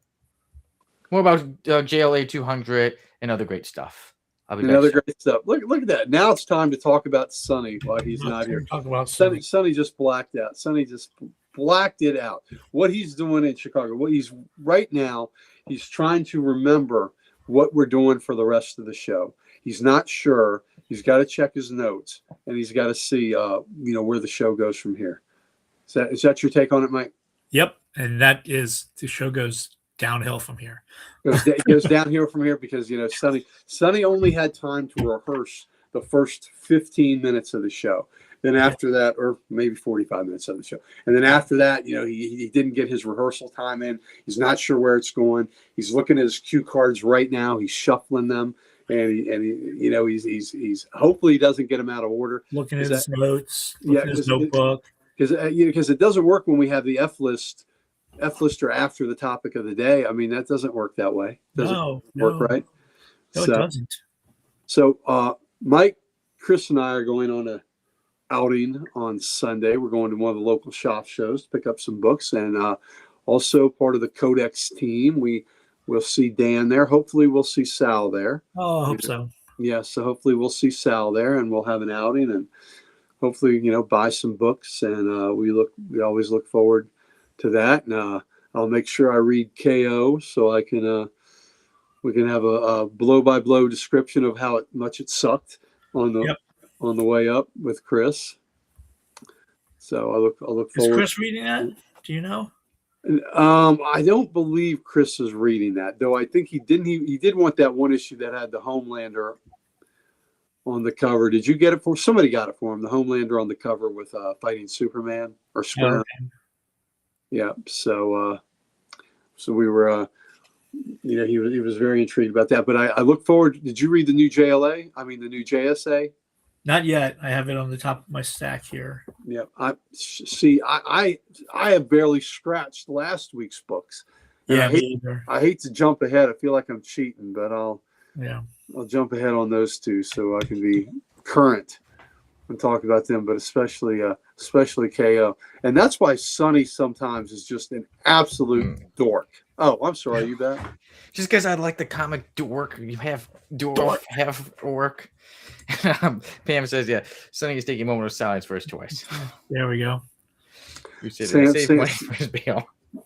more about JLA 200 and other great stuff. I'll be And back. other soon. great stuff. Look at that. Now it's time to talk about Sonny while he's not here. Talk about Sonny. Sonny just blacked out. Sonny just blacked it out. What he's doing in Chicago, what he's right now, he's trying to remember what we're doing for the rest of the show. He's not sure. He's got to check his notes, and he's got to see, where the show goes from here. Is that your take on it, Mike? Yep, and that is the show goes downhill from here. It goes downhill from here because Sonny only had time to rehearse the first 15 minutes of the show. Then after that, or maybe 45 minutes of the show, and then after that, he didn't get his rehearsal time in. He's not sure where it's going. He's looking at his cue cards right now. He's shuffling them, and he's hopefully he doesn't get them out of order. Looking at his notes, looking at his notebook. Because it doesn't work when we have the F lister after the topic of the day. I mean, that doesn't work that way. Doesn't work right. No, it doesn't. So Mike, Chris, and I are going on a outing on Sunday. We're going to one of the local shop shows to pick up some books, and also part of the Codex team. We'll see Dan there. Hopefully, we'll see Sal there. Oh, I hope so. Yeah, so hopefully we'll see Sal there, and we'll have an outing and hopefully buy some books, and we always look forward to that. And I'll make sure I read KO so I can we can have a blow by blow description of how much it sucked on the way up with Chris. So I look forward. Is Chris reading that? Do you know? I don't believe Chris is reading that, though. I think he did want that one issue that had the Homelander on the cover. Did you get it for somebody? Got it for him. The Homelander on the cover with fighting Superman or Square. Okay. Yeah. So we were, he was very intrigued about that. But I look forward. Did you read the new JLA? I mean, the new JSA? Not yet. I have it on the top of my stack here. Yeah. I have barely scratched last week's books. And Yeah, I hate to jump ahead. I feel like I'm cheating, but I'll jump ahead on those two so I can be current and talk about them, but especially KO. And that's why Sonny sometimes is just an absolute dork. Oh, I'm sorry, you bet. Just because I like the comic dork, you have dork, have orc. Pam says, yeah, Sonny is taking a moment of silence for his choice. There we go.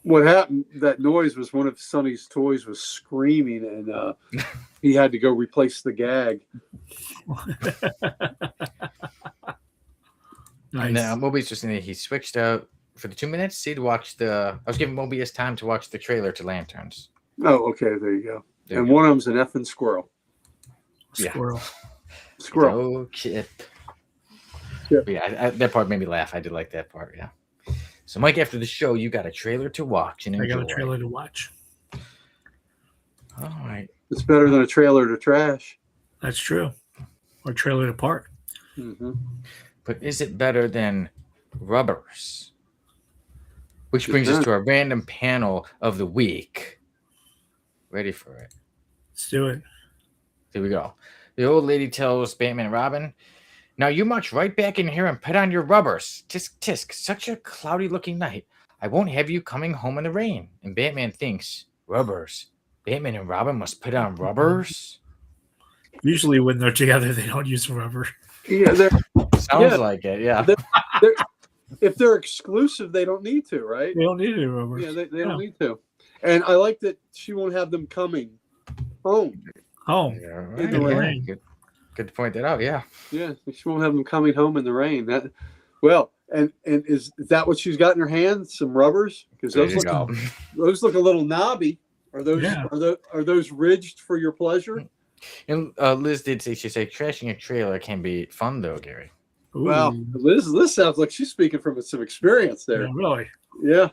What happened, that noise was one of Sonny's toys was screaming, and he had to go replace the gag. Nice. And now Mobius just saying that he switched out for the 2 minutes. He'd watch I was giving Mobius time to watch the trailer to Lanterns. Oh, okay, there you go. One of them's an effing squirrel. Squirrel. Squirrel. Oh, Chip. Chip. Yeah, that part made me laugh. I did like that part, yeah. So, Mike, after the show, you got a trailer to watch and enjoy. I got a trailer to watch. All right. It's better than a trailer to trash. That's true. Or trailer to park. Mm-hmm. But is it better than rubbers? Which brings us to our random panel of the week. Ready for it? Let's do it. Here we go. The old lady tells Batman and Robin, "Now you march right back in here and put on your rubbers. Tisk, tisk, such a cloudy looking night. I won't have you coming home in the rain." And Batman thinks, rubbers. Batman and Robin must put on rubbers? Usually when they're together, they don't use rubber. Yeah, Sounds like it, yeah. If they're exclusive, they don't need to, right? They don't need any rubber. Yeah, they don't need to. And I like that she won't have them coming home. Home. Yeah, right. In the rain. Good to point that out, yeah. Yeah, she won't have them coming home in the rain. And is that what she's got in her hand? Some rubbers? Because There those you look, go. those look a little knobby. Are those are those ridged for your pleasure? And Liz did say, trashing a trailer can be fun though, Gary. Ooh. Wow, Liz sounds like she's speaking from some experience there. Yeah, really? Yeah.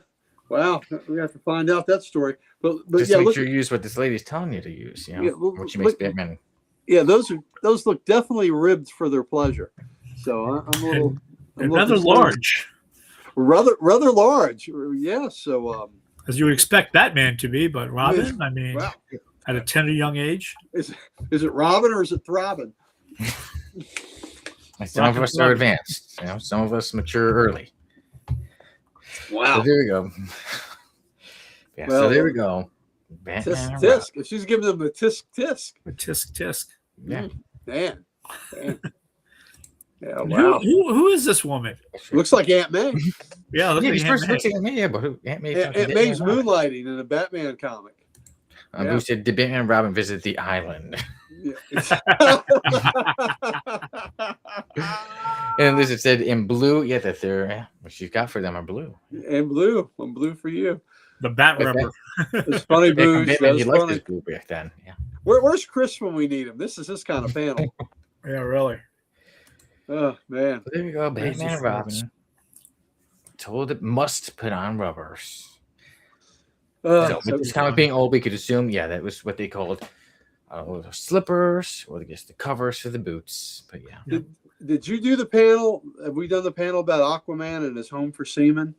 Wow, we have to find out that story. But Just yeah, make look, sure you use what this lady's telling you to use. You know, Yeah, well, what she makes look- Batman. yeah, those look definitely ribbed for their pleasure. So I'm a little And rather large, rather large. Yeah. So as you would expect Batman to be, but Robin, I mean, wow, at a tender young age. is it Robin or is it Throbbing? Some of us are advanced. You know, some of us mature early. Wow. So there we go. Yeah. Well, so there we go. Batman Tisk and tisk. If she's giving them a tisk tisk. A tisk tisk. Yeah. Man. Yeah. And Wow. Who is this woman? Looks like Aunt May. Yeah, look Yeah, at these Aunt first May. looks like Aunt May, yeah, but who? Aunt May. Aunt May's moonlighting in a Batman comic. Bruce said, "Did Batman and Robin visit the island?" Yeah. And Liz had said, "In blue, yeah, that they're what she's got for them are blue." And blue. I'm blue for you. The bat But rubber. It's funny, Back when Booze. Batman, he That's liked funny. his blue back then. Yeah. Where's Chris when we need him? This is his kind of panel. Yeah, really. Oh man. So there we go. There's Batman the and friends. Robin told it must put on rubbers. So with this comic being old, we could assume, yeah, that was what they called the slippers, or I guess the covers for the boots. But yeah, Did you do the panel? Have we done the panel about Aquaman and his home for seamen?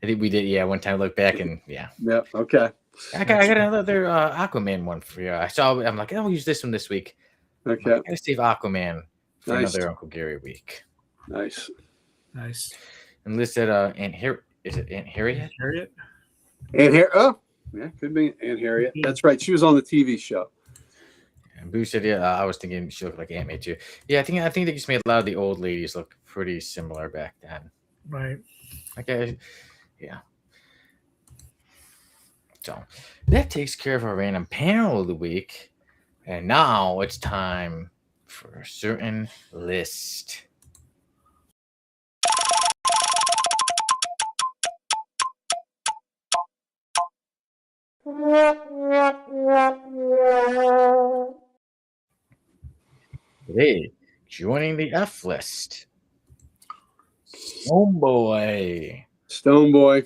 I think we did. Yeah, one time look back and yeah, Yeah. Okay. I got another Aquaman one for you. I'm like, I'll use this one this week. Okay. I gotta save Aquaman for Nice. another Uncle Gary week. Nice. Nice. And listed is it Aunt Harriet? Harriet? And here, oh, yeah, could be Aunt Harriet. That's right. She was on the TV show. And Boo said, yeah, I was thinking she looked like Aunt May too. Yeah, I think they just made a lot of the old ladies look pretty similar back then. Right. Okay, yeah. So that takes care of our random panel of the week. And now it's time for a certain list. Today, joining the F list. Homeboy. Stone Boy.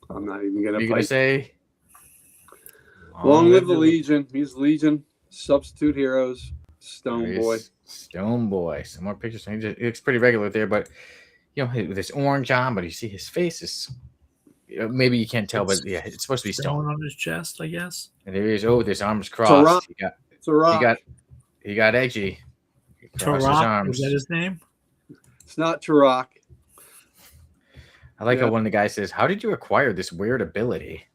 I'm not even What are gonna you gonna fight. say? Long live the Legion. He's Legion. Substitute heroes. Stone There he Boy. is. Stone Boy. Some more pictures. It looks pretty regular there, but you know, with this orange on, but you see his face is maybe you can't tell, but yeah, it's supposed to be Stone stone. on his chest, I guess. And there he is. Oh, his arms rock. crossed. It's a rock. He got edgy. He crossed his Turok, arms. is that his name? It's not Turok. I like Yeah. how one of the guys says, "How did you acquire this weird ability?"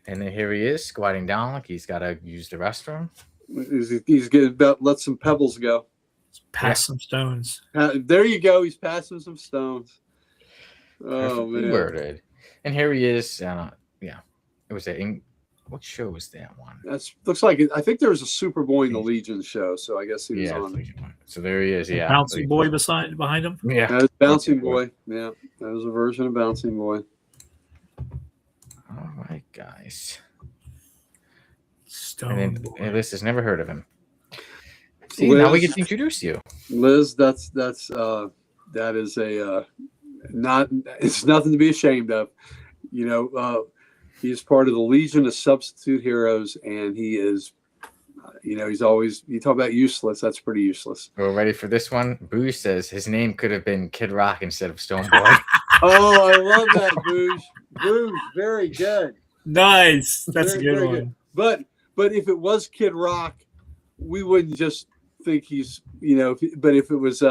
And then here he is squatting down like he's got to use the restroom. He's getting about let some pebbles go. Pass some stones. There you go. He's passing some stones. Oh Perfectly man. worded. And here he is. Yeah, it was what show was that one? That's looks like it. I think there was a Superboy in the Legion show, so I guess he was Yeah, on it. so there he is. Yeah, Bouncy boy behind him. Yeah, That was Bouncing Boy. Yeah, that was a version of Bouncing Boy. all right, guys. Stone And then boy. Liz has never heard of him. See, now we Liz- get to introduce you. Liz, that is a not. It's nothing to be ashamed of. You know, He is part of the Legion of Substitute Heroes, and he is, he's always, you talk about useless, that's pretty useless. We're ready for this one. Booge says his name could have been Kid Rock instead of Stone Boy. Oh, I love that, Booge. Booge, very good. Nice. That's Very, a good very one. But if it was Kid Rock, we wouldn't just think he's, but if it was,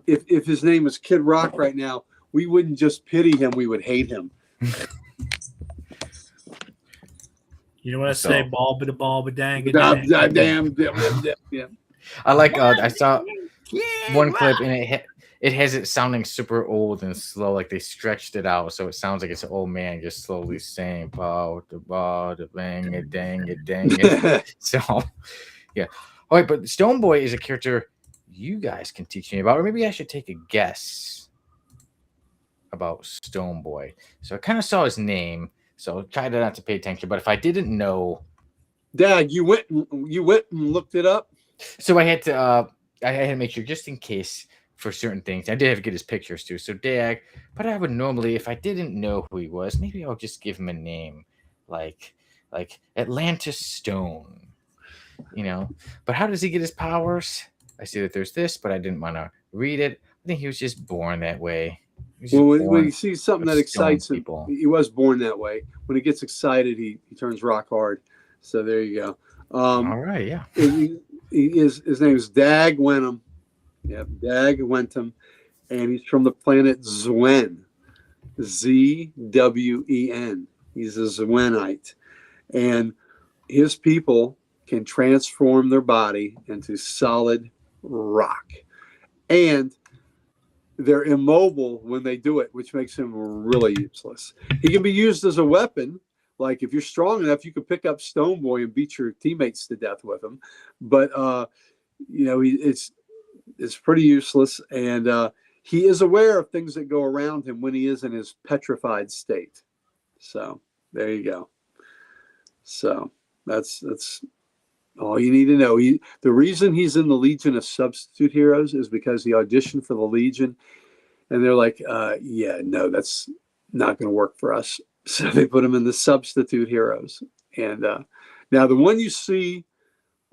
if his name was Kid Rock right now, we wouldn't just pity him, we would hate him. You know what I say? Ball, but dang. Damn. Yeah. I like. I saw one clip and it has it sounding super old and slow, like they stretched it out, so it sounds like it's an old man just slowly saying "ball, the bang it, dang it, dang it." So, yeah. All right, but Stone Boy is a character you guys can teach me about, or maybe I should take a guess about Stone Boy. So I kind of saw his name, so I tried not to pay attention. But if I didn't know, Dad, you went and looked it up. so I had to make sure just in case for certain things. I did have to get his pictures too. So Dag, but I would normally, if I didn't know who he was, maybe I'll just give him a name like Atlantis Stone. But how does he get his powers? I see that there's this, but I didn't want to read it. I think he was just born that way. Well, when he sees something that excites him, people. He was born that way. When he gets excited, he turns rock hard. So there you go. All right, yeah. His name is Dag Wenham. Yeah, Dag Wenham, and he's from the planet Zwen. Zwen. He's a Zwenite, and his people can transform their body into solid rock, and they're immobile when they do it, which makes him really useless. He can be used as a weapon. Like if you're strong enough, you could pick up Stone Boy and beat your teammates to death with him. But it's pretty useless, and he is aware of things that go around him when he is in his petrified state. So there you go. So that's all you need to know. The reason he's in the Legion of Substitute Heroes is because he auditioned for the Legion, and they're like, no, that's not going to work for us. So they put him in the Substitute Heroes. And now the one you see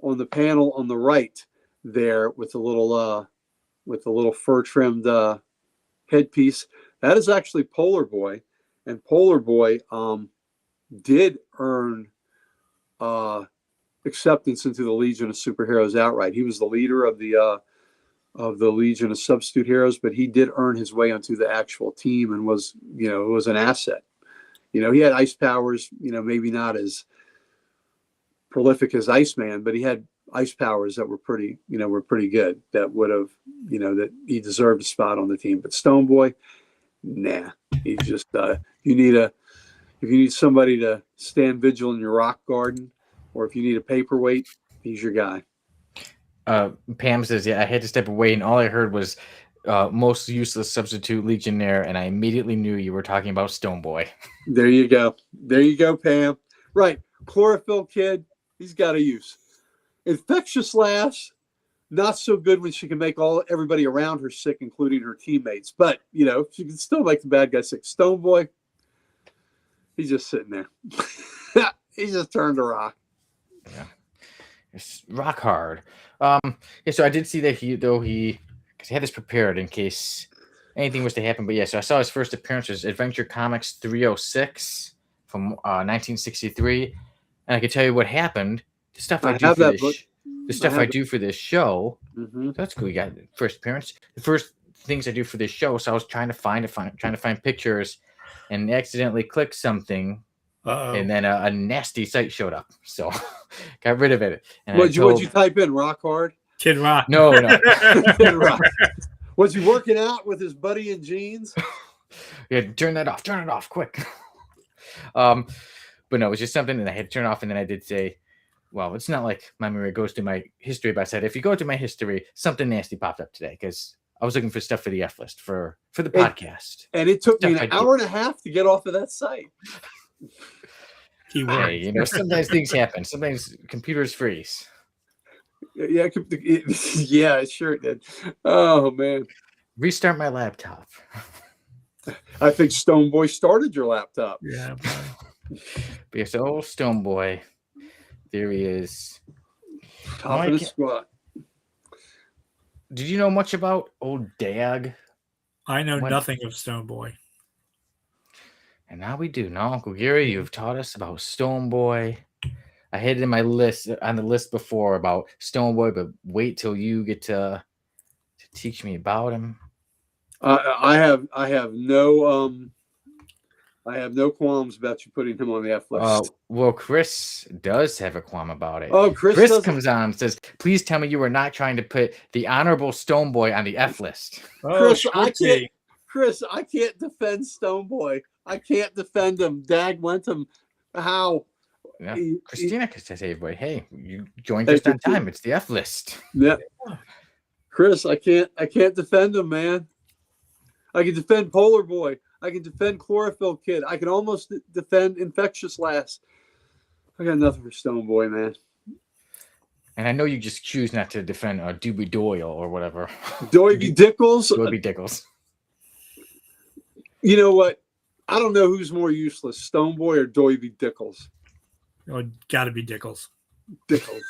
on the panel on the right there with the little fur trimmed headpiece, that is actually Polar Boy, and Polar Boy did earn acceptance into the Legion of Superheroes outright. He was the leader of the Legion of Substitute Heroes, but he did earn his way onto the actual team and was an asset. He had ice powers, maybe not as prolific as Iceman, but he had ice powers that were pretty good. That would have, that he deserved a spot on the team. But Stone Boy, nah, he's just if you need somebody to stand vigil in your rock garden, or if you need a paperweight, he's your guy. Pam says, yeah, I had to step away, and all I heard was most useless substitute legionnaire, and I immediately knew you were talking about Stone Boy. There you go, Pam. Right, chlorophyll kid, he's got a use. Infectious Lass, not so good when she can make everybody around her sick, including her teammates. But she can still make the bad guy sick. Stone Boy, he's just sitting there. He's just turned to rock. Yeah, it's rock hard. So I did see that because he had this prepared in case anything was to happen. But so I saw his first appearance was Adventure Comics 306 from 1963, and I could tell you what happened. The stuff I do for this show. Mm-hmm. That's cool. We got first appearance. The first things I do for this show. So I was trying to find pictures, and accidentally clicked something. Uh-oh. And then a nasty site showed up, so got rid of it. And what'd you type in? Rock hard? Kid Rock. No. Kid Rock. Was he working out with his buddy in jeans? Yeah, turn it off, quick. But no, it was just something that I had to turn off, and then I did say, well, it's not like my memory goes to my history, but I said, if you go to my history, something nasty popped up today, because I was looking for stuff for the F list for the podcast. And it took me an hour and a half to get off of that site. Hey, sometimes things happen. Sometimes computers freeze. Yeah, it sure did. Oh man! Restart my laptop. I think Stone Boy started your laptop. Yeah. But yeah, so old Stone Boy, there he is. Top of the squad. Did you know much about old Dag? I know nothing of Stone Boy. And now we do. Now, Uncle Gary, you've taught us about Stone Boy. I had it in my list on the list before about Stone Boy, but wait till you get to teach me about him. I have no qualms about you putting him on the F list. Well, Chris does have a qualm about it. Oh, Chris comes on and says, "Please tell me you are not trying to put the honorable Stone Boy on the F list." Chris, I can't defend Stone Boy. I can't defend him. Dag went him. How? Yeah. Christina could say, "Boy, hey, you joined just on time. It's the F list." Yeah. Chris, I can't defend him, man. I can defend Polar Boy. I can defend Chlorophyll Kid. I can almost defend Infectious Lass. I got nothing for Stone Boy, man. And I know you just choose not to defend Doobie Doyle or whatever. Doiby Dickles? Doiby Dickles. You know what? I don't know who's more useless, Stone Boy or Doiby Dickles. Oh, gotta be Dickles. Dickles.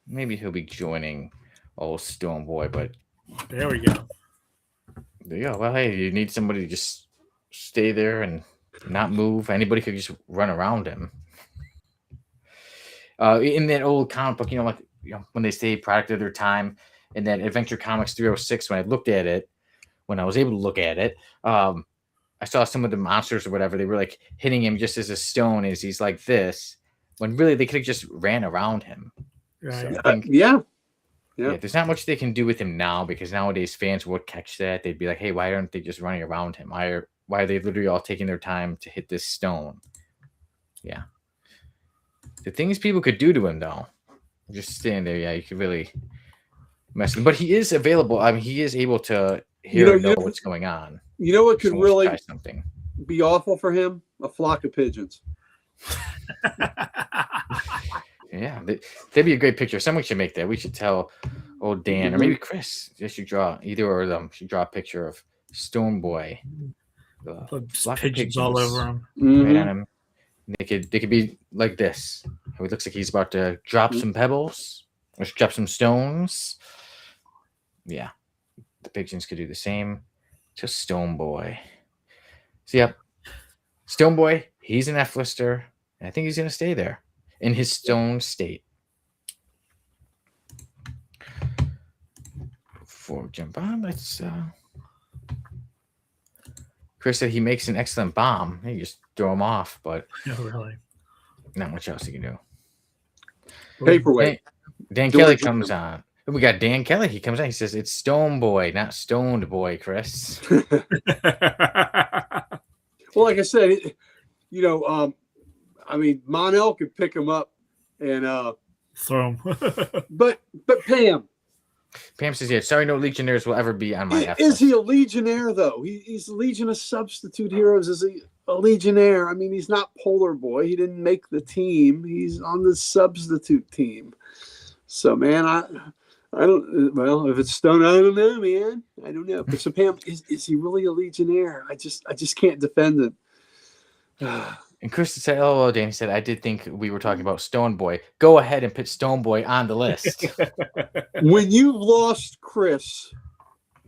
Maybe he'll be joining old Stone Boy, but there we go. There you go. Well, hey, you need somebody to just stay there and not move. Anybody could just run around him. In that old comic book, when they say product of their time, in that Adventure Comics 306, when I looked at it, when I was able to look at it, I saw some of the monsters or whatever. They were like hitting him just as a stone as he's like this, when really they could have just ran around him. Right. So I think, yeah, there's not much they can do with him now, because nowadays fans would catch that. They'd be like, hey, why aren't they just running around him? Why are they literally all taking their time to hit this stone? Yeah. The things people could do to him, though, just stand there, you could really mess with him. But he is available. I mean, he is able to hear and know what's going on. You know what could really something be awful for him? A flock of pigeons. Yeah, that'd be a great picture. Someone should make that. We should tell old Dan, or maybe Chris, they should draw, either of them should draw a picture of Stone Boy. Pigeons all over him. Right on him. They could be like this. It looks like he's about to drop some pebbles or drop some stones. Yeah, the pigeons could do the same. Just Stone Boy. So yep, Stone Boy. He's an F-lister, and I think he's gonna stay there in his stone state. Before we jump on, let's. Chris said he makes an excellent bomb. You just throw him off, but really, not much else you can do. Paperweight. Dan Kelly comes on. We got Dan Kelly. He comes on. He says it's Stone Boy, not Stoned Boy, Chris. Well, like I said, I mean, Monel could pick him up and throw him. but Pam says, yeah, sorry, no Legionnaires will ever be on my F. Is he a Legionnaire, though? He's a Legion of Substitute Heroes. Is he a Legionnaire? I mean, he's not Polar Boy. He didn't make the team. He's on the substitute team. So, man, I don't. Well, if it's Stone, I don't know, man. I don't know. But so, Pam, is he really a Legionnaire? I just can't defend it. And Chris said, "Oh, Danny said I did think we were talking about Stone Boy. Go ahead and put Stone Boy on the list." When you've lost Chris,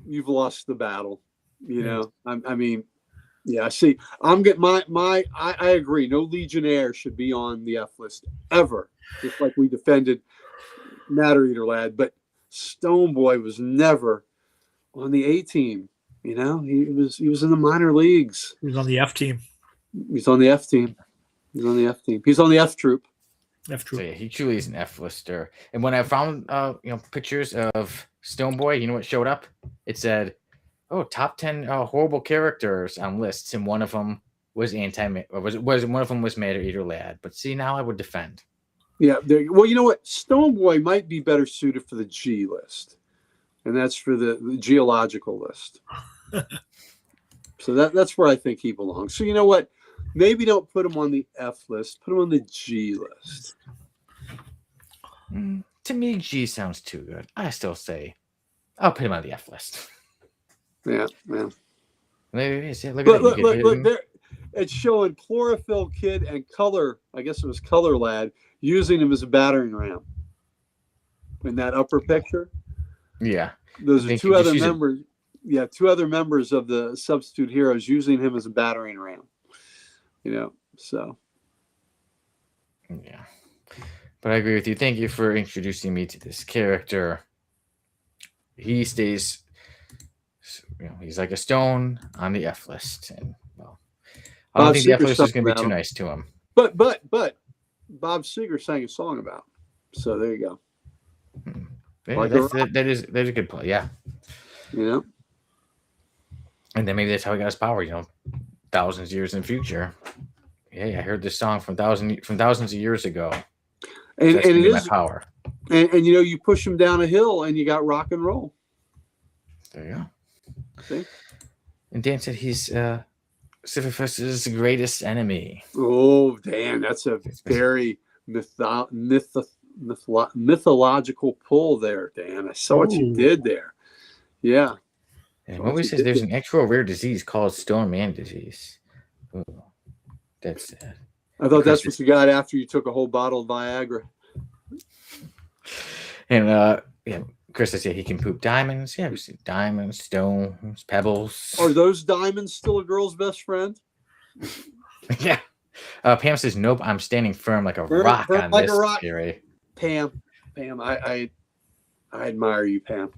you've lost the battle. You know, I mean, yeah. See, I'm getting I agree. No Legionnaire should be on the F list ever. Just like we defended Matter Eater Lad, but Stone Boy was never on the A team. You know, he was in the minor leagues. He was on the F team. He's on the F team. He's on the F team. He's on the F troop. F troop. So yeah, he truly is an F-lister. And when I found pictures of Stone Boy, you know what showed up? It said, "Oh, top 10 horrible characters on lists," and one of them was one of them was Matter Eater Lad. But see, now I would defend. Yeah. Well, you know what? Stone Boy might be better suited for the G list, and that's for the geological list. So that's where I think he belongs. So you know what? Maybe don't put him on the F list. Put him on the G list. To me, G sounds too good. I still say I'll put him on the F list. Yeah, man. There he is. Yeah, look Look, it's showing Chlorophyll Kid and Color. I guess it was Color Lad using him as a battering ram. In that upper picture, Yeah. those I are think two you other just use it- members. Yeah, two other members of the Substitute Heroes using him as a battering ram. So Yeah. But I agree with you. Thank you for introducing me to this character. He stays, he's like a stone on the F list. And, well, I don't Bob think the F Seger list sung is going to be about too him. nice to him. But Bob Seger sang a song about him. So there you go. Yeah, Like that is a good play. Yeah. Yeah. And then maybe that's how he got his power, thousands of years in the future. Hey, I heard this song from thousands of years ago. And That's it gonna be my is, power. and you push him down a hill and you got rock and roll. There you go. See? And Dan said he's Sisyphus' greatest enemy. Oh, Dan, that's a very mythological pull there, Dan. I saw what you Ooh. did there. Yeah. And what says there's an actual rare disease called Stone Man disease. Ooh, that's sad. I thought that's what you got after you took a whole bottle of Viagra. And Chris says he can poop diamonds. Yeah, we see diamonds, stones, pebbles. Are those diamonds still a girl's best friend? Yeah. Pam says nope. I'm standing firm like a rock on like this a rock. theory. Pam, I admire you, Pam.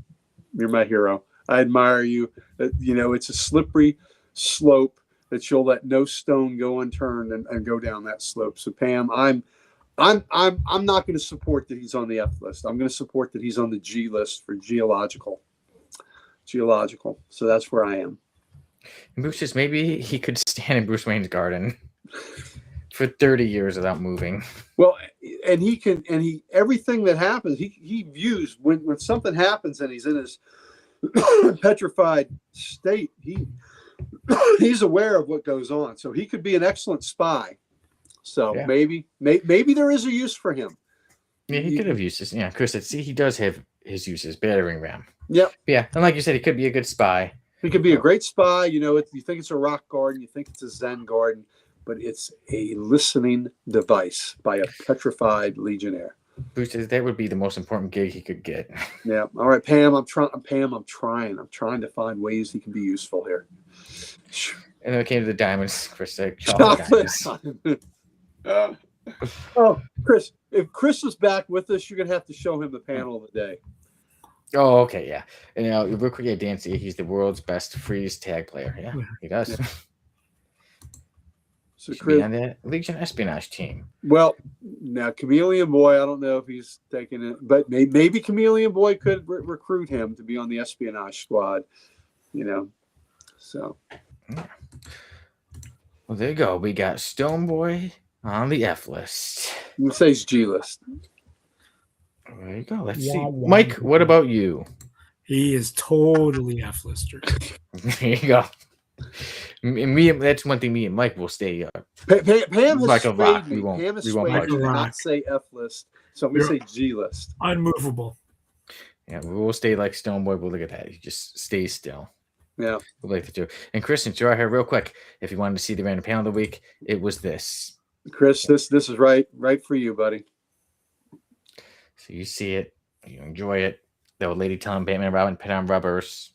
You're my hero. I admire you. It's a slippery slope that you'll let no stone go unturned and go down that slope. So Pam, I'm not going to support that he's on the F list. I'm going to support that he's on the G list for geological. So that's where I am. And Bruce says maybe he could stand in Bruce Wayne's garden for 30 years without moving. Well, and he everything that happens, he views when something happens and he's in his petrified state, he's aware of what goes on. So he could be an excellent spy. So yeah. maybe there is a use for him. Yeah, he could have uses. Yeah, Chris said, see, he does have his uses, battering ram. Yep. Yeah, and like you said, he could be a good spy. He could be a great spy. You think it's a rock garden, you think it's a Zen garden, but it's a listening device by a petrified legionnaire. Bruce says that would be the most important gig he could get. Yeah. All right, Pam. I'm trying to find ways he can be useful here. And then it came to the diamonds. Chris said, chocolate diamonds. Oh, Chris! If Chris is back with us, you're gonna have to show him the panel of the day. Oh, okay, yeah. And real quick, yeah, Dan, he's the world's best freeze tag player. Yeah, he does. Yeah. So Chris, be on the Legion espionage team. Well, now Chameleon Boy, I don't know if he's taking it, but maybe Chameleon Boy could recruit him to be on the espionage squad. So. Yeah. Well, there you go. We got Stone Boy on the F list. It says G list. There you go. Let's see. Mike, what about you? He is totally F-lister. There you go. Me, that's one thing me and Mike will stay Pam has like a rock. me. Pam has won't swayed me to rock. not say F list, so I'm going to say G list. Unmovable. Yeah, we will stay like Stone Boy. But look at that. He just stays still. Yeah. We'll like to do. And Chris, since you're out here real quick, if you wanted to see the random panel of the week, it was this. Chris, this is right for you, buddy. So you see it, you enjoy it. The old lady telling Batman and Robin put on rubbers.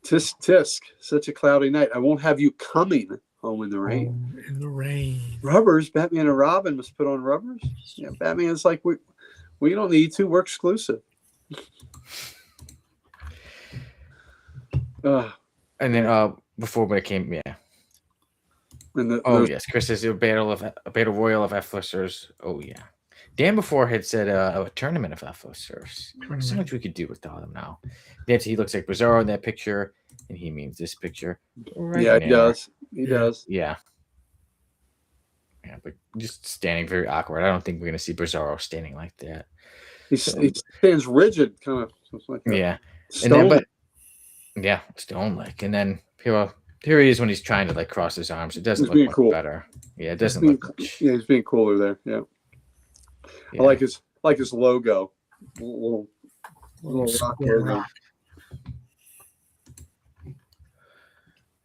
Tisk tisk, such a cloudy night. I won't have you coming home in the rain. Home in the rain. Rubbers. Batman and Robin must put on rubbers. Yeah, Batman's like we don't need to. We're exclusive. And then before when it came, yeah. Yes, Chris says a battle royal of F-listers. Oh yeah. Dan before had said a tournament of F-listers. So much we could do with all of them now. He looks like Bizarro in that picture, and he means this picture. Right yeah, there. he does. He does. Yeah. Yeah, but just standing very awkward. I don't think we're gonna see Bizarro standing like that. He stands rigid, kind of like that. Yeah. Stone. And then, yeah, stone like. And then here he is when he's trying to like cross his arms. It doesn't look much cool. better. Yeah, it doesn't look much. Yeah, he's being cooler there. Yeah. Yeah. I like his logo. Little rock logo.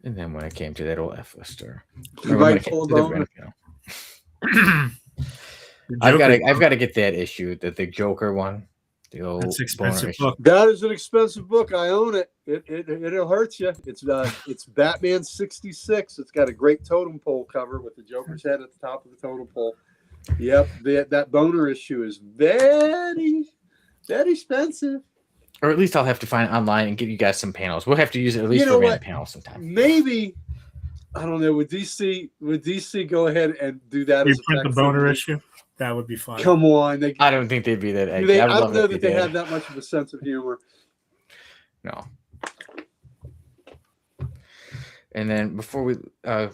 And then when I came to that old F-lister, Right, full of boner. I've got to get that issue, the Joker one. The old That's an expensive boner issue. book. That is an expensive book. I own it. It'll hurt you. It's Batman 66. It's got a great totem pole cover with the Joker's head at the top of the totem pole. Yep, that boner issue is very, very expensive. Or at least I'll have to find it online and get you guys some panels. We'll have to use it at least You know for random what? panels sometime. Maybe, I don't know. Would DC go ahead and do that? You as a print the facsimile? boner issue? That would be fun. Come on, I don't think they'd be that edgy. I I would don't love know it if that they did. have that much of a sense of humor. No. And then before we go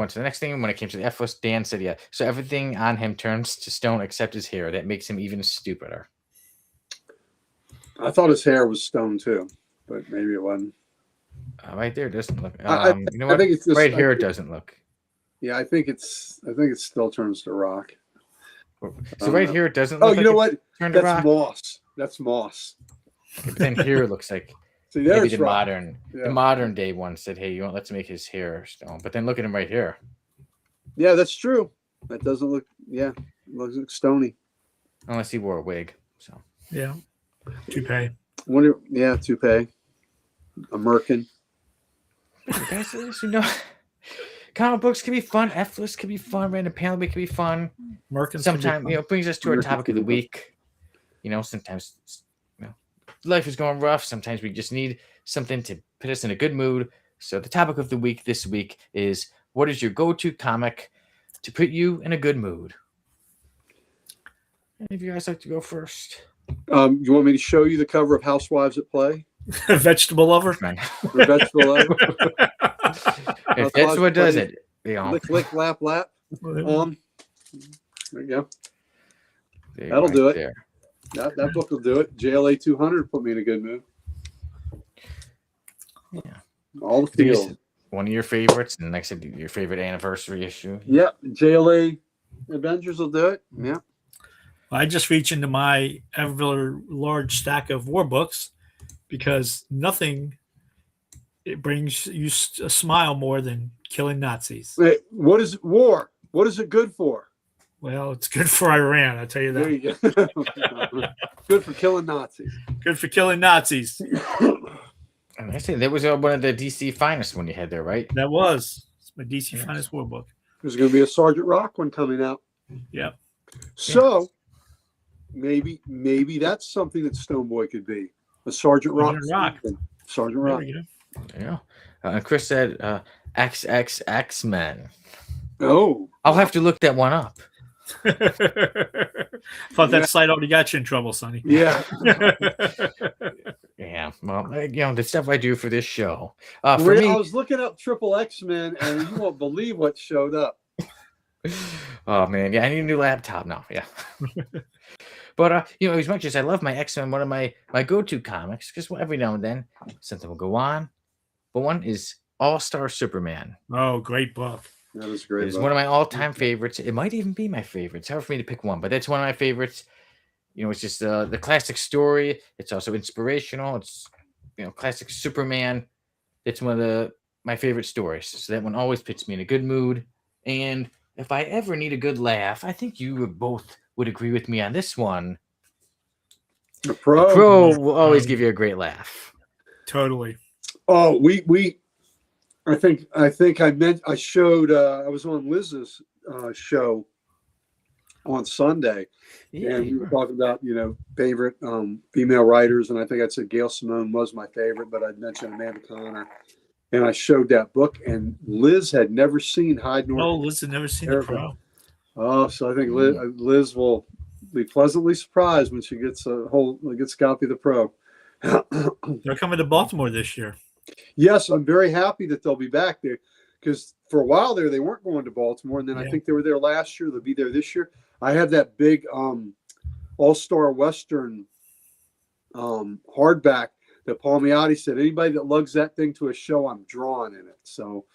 on to the next thing, when it came to the F list, Dan said, yeah. So everything on him turns to stone except his hair. That makes him even stupider. I thought his hair was stone too, but maybe it wasn't. Right there, it doesn't look. I You know what? think it's just, Right here, it doesn't look. Yeah, I think it still turns to rock. So right here, it doesn't look Oh, you know what? turned to That's rock. moss. That's moss. But then here it looks like See, maybe there's the rock. modern day one said, hey, you want let's make his hair stone. But then look at him right here. Yeah, that's true. That doesn't look. Yeah, it looks like stony. Unless he wore a wig. So Yeah. Toupee. Yeah, toupee. A merkin. guys, you know, comic books can be fun. F list can be fun. Random panel can be fun. Merkins. Sometimes brings us to our topic of the week. Sometimes life is going rough. Sometimes we just need something to put us in a good mood. So the topic of the week this week is, what is your go-to comic to put you in a good mood? Any of you guys like to go first? You want me to show you the cover of Housewives at Play? Vegetable lover. Or Vegetable Lover? If that's what does it. Lick, lick, lap, lap. There you go. That'll Right do it. there. That book will do it. JLA 200 put me in a good mood. Yeah. All the I think you feels. said one of your favorites, and next your favorite anniversary issue. Yep, JLA Avengers will do it. Yeah. I just reach into my ever large stack of war books because nothing it brings you a smile more than killing Nazis. Wait, what is war? What is it good for? Well, it's good for Iran, I'll tell you There that. you go. Good for killing Nazis. Good for killing Nazis. And I say that was one of the DC finest one you had there, right? That was it's my DC finest war book. There's going to be a Sergeant Rock one coming out. Yep. So maybe that's something that Stoneboy could be. A Sergeant Rock. Sergeant There Rock. we go. Yeah. And Chris said XXX Men. Oh. I'll have to look that one up. Thought that site already got you in trouble, Sonny. Yeah. Yeah. Well, the stuff I do for this show. For I me, was looking up Triple X-Men, and you won't believe what showed up. oh man, yeah, I need a new laptop now. Yeah. But as much as I love my X-Men, one of my go-to comics, because every now and then something will go on. But one is All-Star Superman. Oh, great book. That was great. It's one of my all-time favorites. It might even be my favorite. It's hard for me to pick one, but that's one of my favorites. It's just the classic story. It's also inspirational. It's classic Superman. It's one of my favorite stories. So that one always puts me in a good mood. And if I ever need a good laugh, I think you both would agree with me on this one. The Pro. Pro will always give you a great laugh. Totally. Oh, I think I showed I was on Liz's show on Sunday, and we were talking about favorite female writers, and I think I said Gail Simone was my favorite, but I'd mentioned Amanda Connor, and I showed that book, and Liz had never seen Hyde nor. Oh, Liz had never seen the Pro. Oh, so I think Liz will be pleasantly surprised when she gets a copy of the Pro. They're coming to Baltimore this year. Yes, I'm very happy that they'll be back there, because for a while there they weren't going to Baltimore, and then I think they were there last year. They'll be there this year. I have that big All-Star Western hardback that Palmiotti said anybody that lugs that thing to a show, I'm drawing in it. So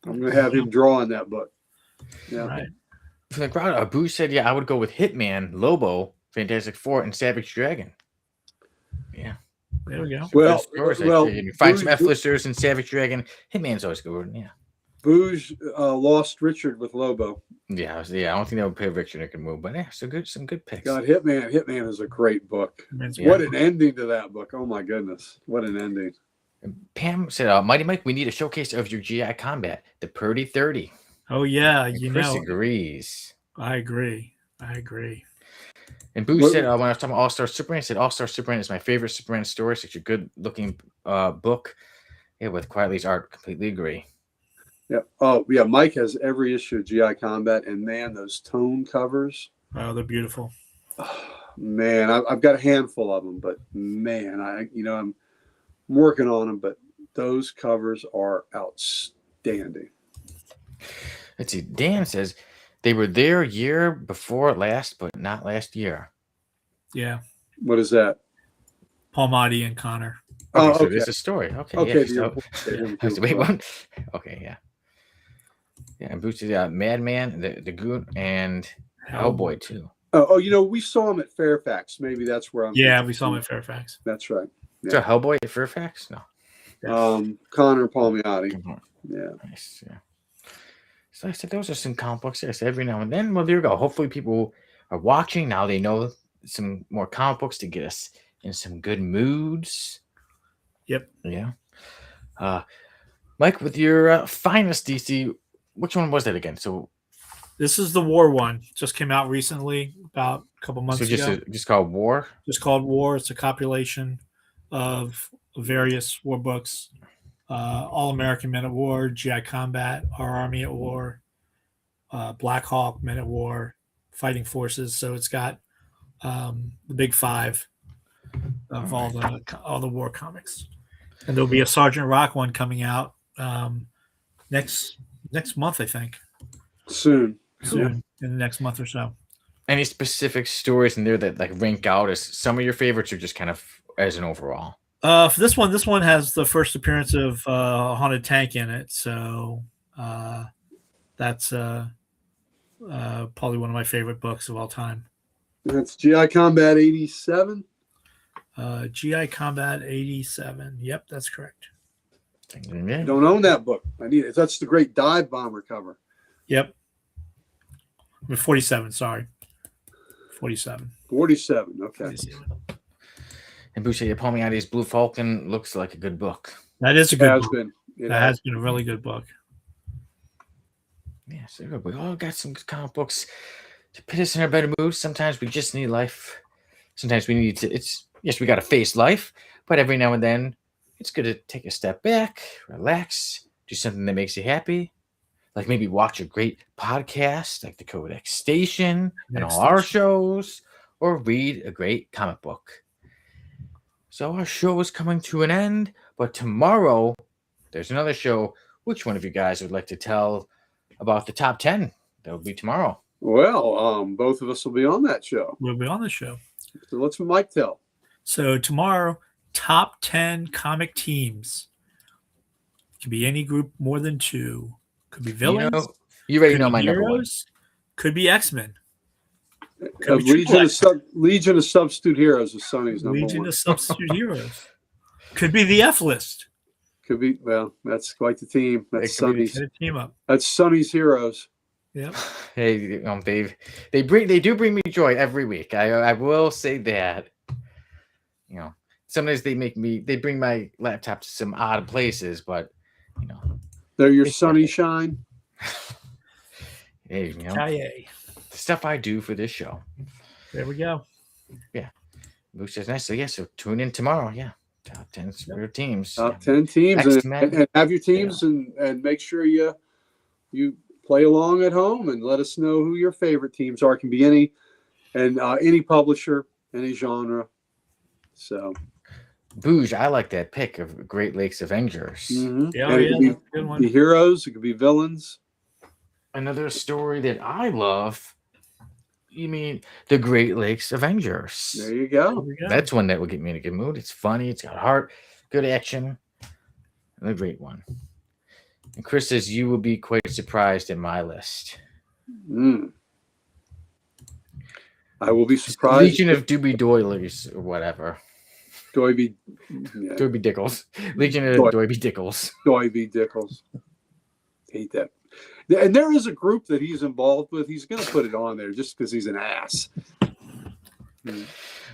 I'm going to have him draw in that book. Yeah. Right. From the crowd, Abu said, yeah, I would go with Hitman, Lobo, Fantastic Four, and Savage Dragon. Yeah. There we go. Well, Stories well, you find some Booge- F-listers and Savage Dragon. Hitman's always good. Yeah. Booge lost Richard with Lobo. Yeah, I don't think they would pay Richard Nick and move, but yeah, some good picks. God, Hitman is a great book. Yeah. What an ending to that book! Oh my goodness, what an ending! Pam said, "Mighty Mike, we need a showcase of your GI combat, the Purdy 30." Oh yeah, And you Chris know. agrees. I agree. And Boo said, when I was talking about All-Star Superman, he said, All-Star Superman is my favorite Superman story. Such a good-looking book. Yeah, with Quietly's art. Completely agree. Yeah. Oh yeah, Mike has every issue of GI Combat, and man, those tone covers. Oh, they're beautiful. Oh, man, I've got a handful of them, but man, I'm working on them, but those covers are outstanding. Let's see. Dan says they were there year before last, but not last year. Yeah. What is that? Palmati and Connor. Okay, so there's a story. Okay. Yeah, wait, what? Okay, yeah. Yeah, and Boots is Madman, the Goon, and Hellboy too. Oh, we saw him at Fairfax. Maybe that's where I'm. Yeah, we saw him at Fairfax. That's right. Yeah. So Hellboy at Fairfax? No. Connor Palmiotti. Yeah. Nice. Yeah. So I said those are some comic books. I said every now and then. Well, there you go. Hopefully people are watching now. They know some more comic books to get us in some good moods. Yep. Yeah. Mike, with your finest DC, which one was that again? So this is the War one. Just came out recently, about a couple months ago. Just called War? Just called War. It's a compilation of various war books. All-American Men at War, GI Combat, Our Army at War, Black Hawk, Men at War, Fighting Forces. So it's got the big five of all the war comics. And there'll be a Sergeant Rock one coming out next month, I think. Soon, in the next month or so. Any specific stories in there that like rank out as some of your favorites, or just kind of as an overall? For this one has the first appearance of Haunted Tank in it, so that's probably one of my favorite books of all time. That's GI Combat 87. GI Combat 87. Yep, that's correct. Don't own that book. I need it. That's the Great Dive Bomber cover. Yep. 47. Sorry, 47. 47. Okay. 47. And Boucher Palmiotti's Blue Falcon looks like a good book. That is a good book. That has been a really good book. Yeah, so good. We all got some good comic books to put us in a better mood. Sometimes we just need life. Sometimes we need to. Yes, we got to face life, but every now and then, it's good to take a step back, relax, do something that makes you happy, like maybe watch a great podcast like the Codex Station and all our shows, or read a great comic book. So our show is coming to an end, but tomorrow there's another show. Which one of you guys would like to tell about the top 10? That will be tomorrow. Well, both of us will be on that show. We'll be on the show. So let's Mike tell. So tomorrow, top 10 comic teams. Could be any group more than two. Could be villains. You already know my number one. Could be X-Men. Legion of Substitute Heroes is Sonny's number one. Legion of Substitute Heroes. Could be the F list. Could be. Well, that's quite the team. That's Sonny's team up. That's Sonny's Heroes. Yep. Hey, they do bring me joy every week. I will say that. Sometimes they bring my laptop to some odd places, but they're your sunny shine. Hey, the stuff I do for this show. There we go. Yeah. Luke says nice. So tune in tomorrow. Yeah. Top 10 super teams. Top 10 teams. And have your teams and make sure you play along at home and let us know who your favorite teams are. It can be any publisher, any genre. So Booge, I like that pick of Great Lakes Avengers. Mm-hmm. Yeah, it could be heroes, it could be villains. Another story that I love. You mean the Great Lakes Avengers? There you go. That's one that will get me in a good mood. It's funny. It's got heart, good action, and a great one. And Chris says you will be quite surprised at my list. I will be surprised. Legion of Doobie Doilies or whatever. Doiby Dickles. Legion of Doiby Dickles. Doiby Dickles. Hate that. And there is a group that he's involved with. He's going to put it on there just because he's an ass.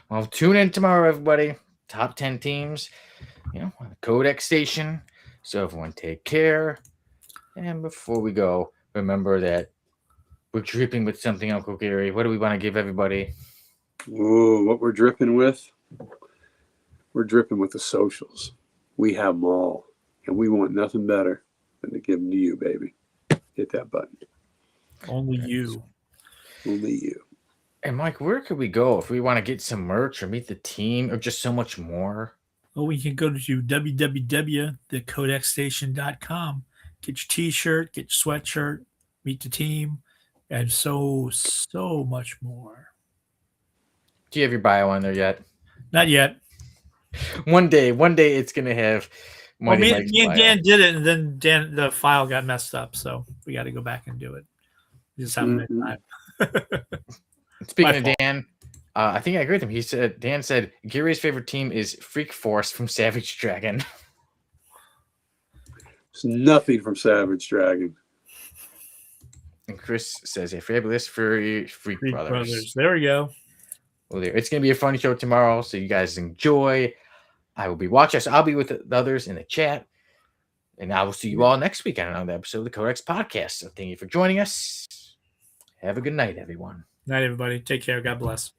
Well, tune in tomorrow, everybody. Top 10 teams, on the Codex station. So everyone take care. And before we go, remember that we're dripping with something, Uncle Gary. What do we want to give everybody? Ooh, what we're dripping with? We're dripping with the socials. We have them all. And we want nothing better than to give them to you, baby. Hit that button. Only you. Only you. And Mike, where could we go if we want to get some merch or meet the team or just so much more? Well, we can go to www.thecodexstation.com. Get your t-shirt, get your sweatshirt, meet the team, and so much more. Do you have your bio on there yet? Not yet. One day it's going to have Well, me and Dan did it, and then the file got messed up, so we got to go back and do it. We just haven't had time. Speaking of Dan, I think I agree with him. Dan said Gary's favorite team is Freak Force from Savage Dragon. It's nothing from Savage Dragon. And Chris says a fabulous Freak Brothers. There we go. Well, it's going to be a fun show tomorrow, so you guys enjoy. I will be watching, so I'll be with the others in the chat. And I will see you all next week on another episode of the Codex Podcast. So thank you for joining us. Have a good night, everyone. Night, everybody. Take care. God bless.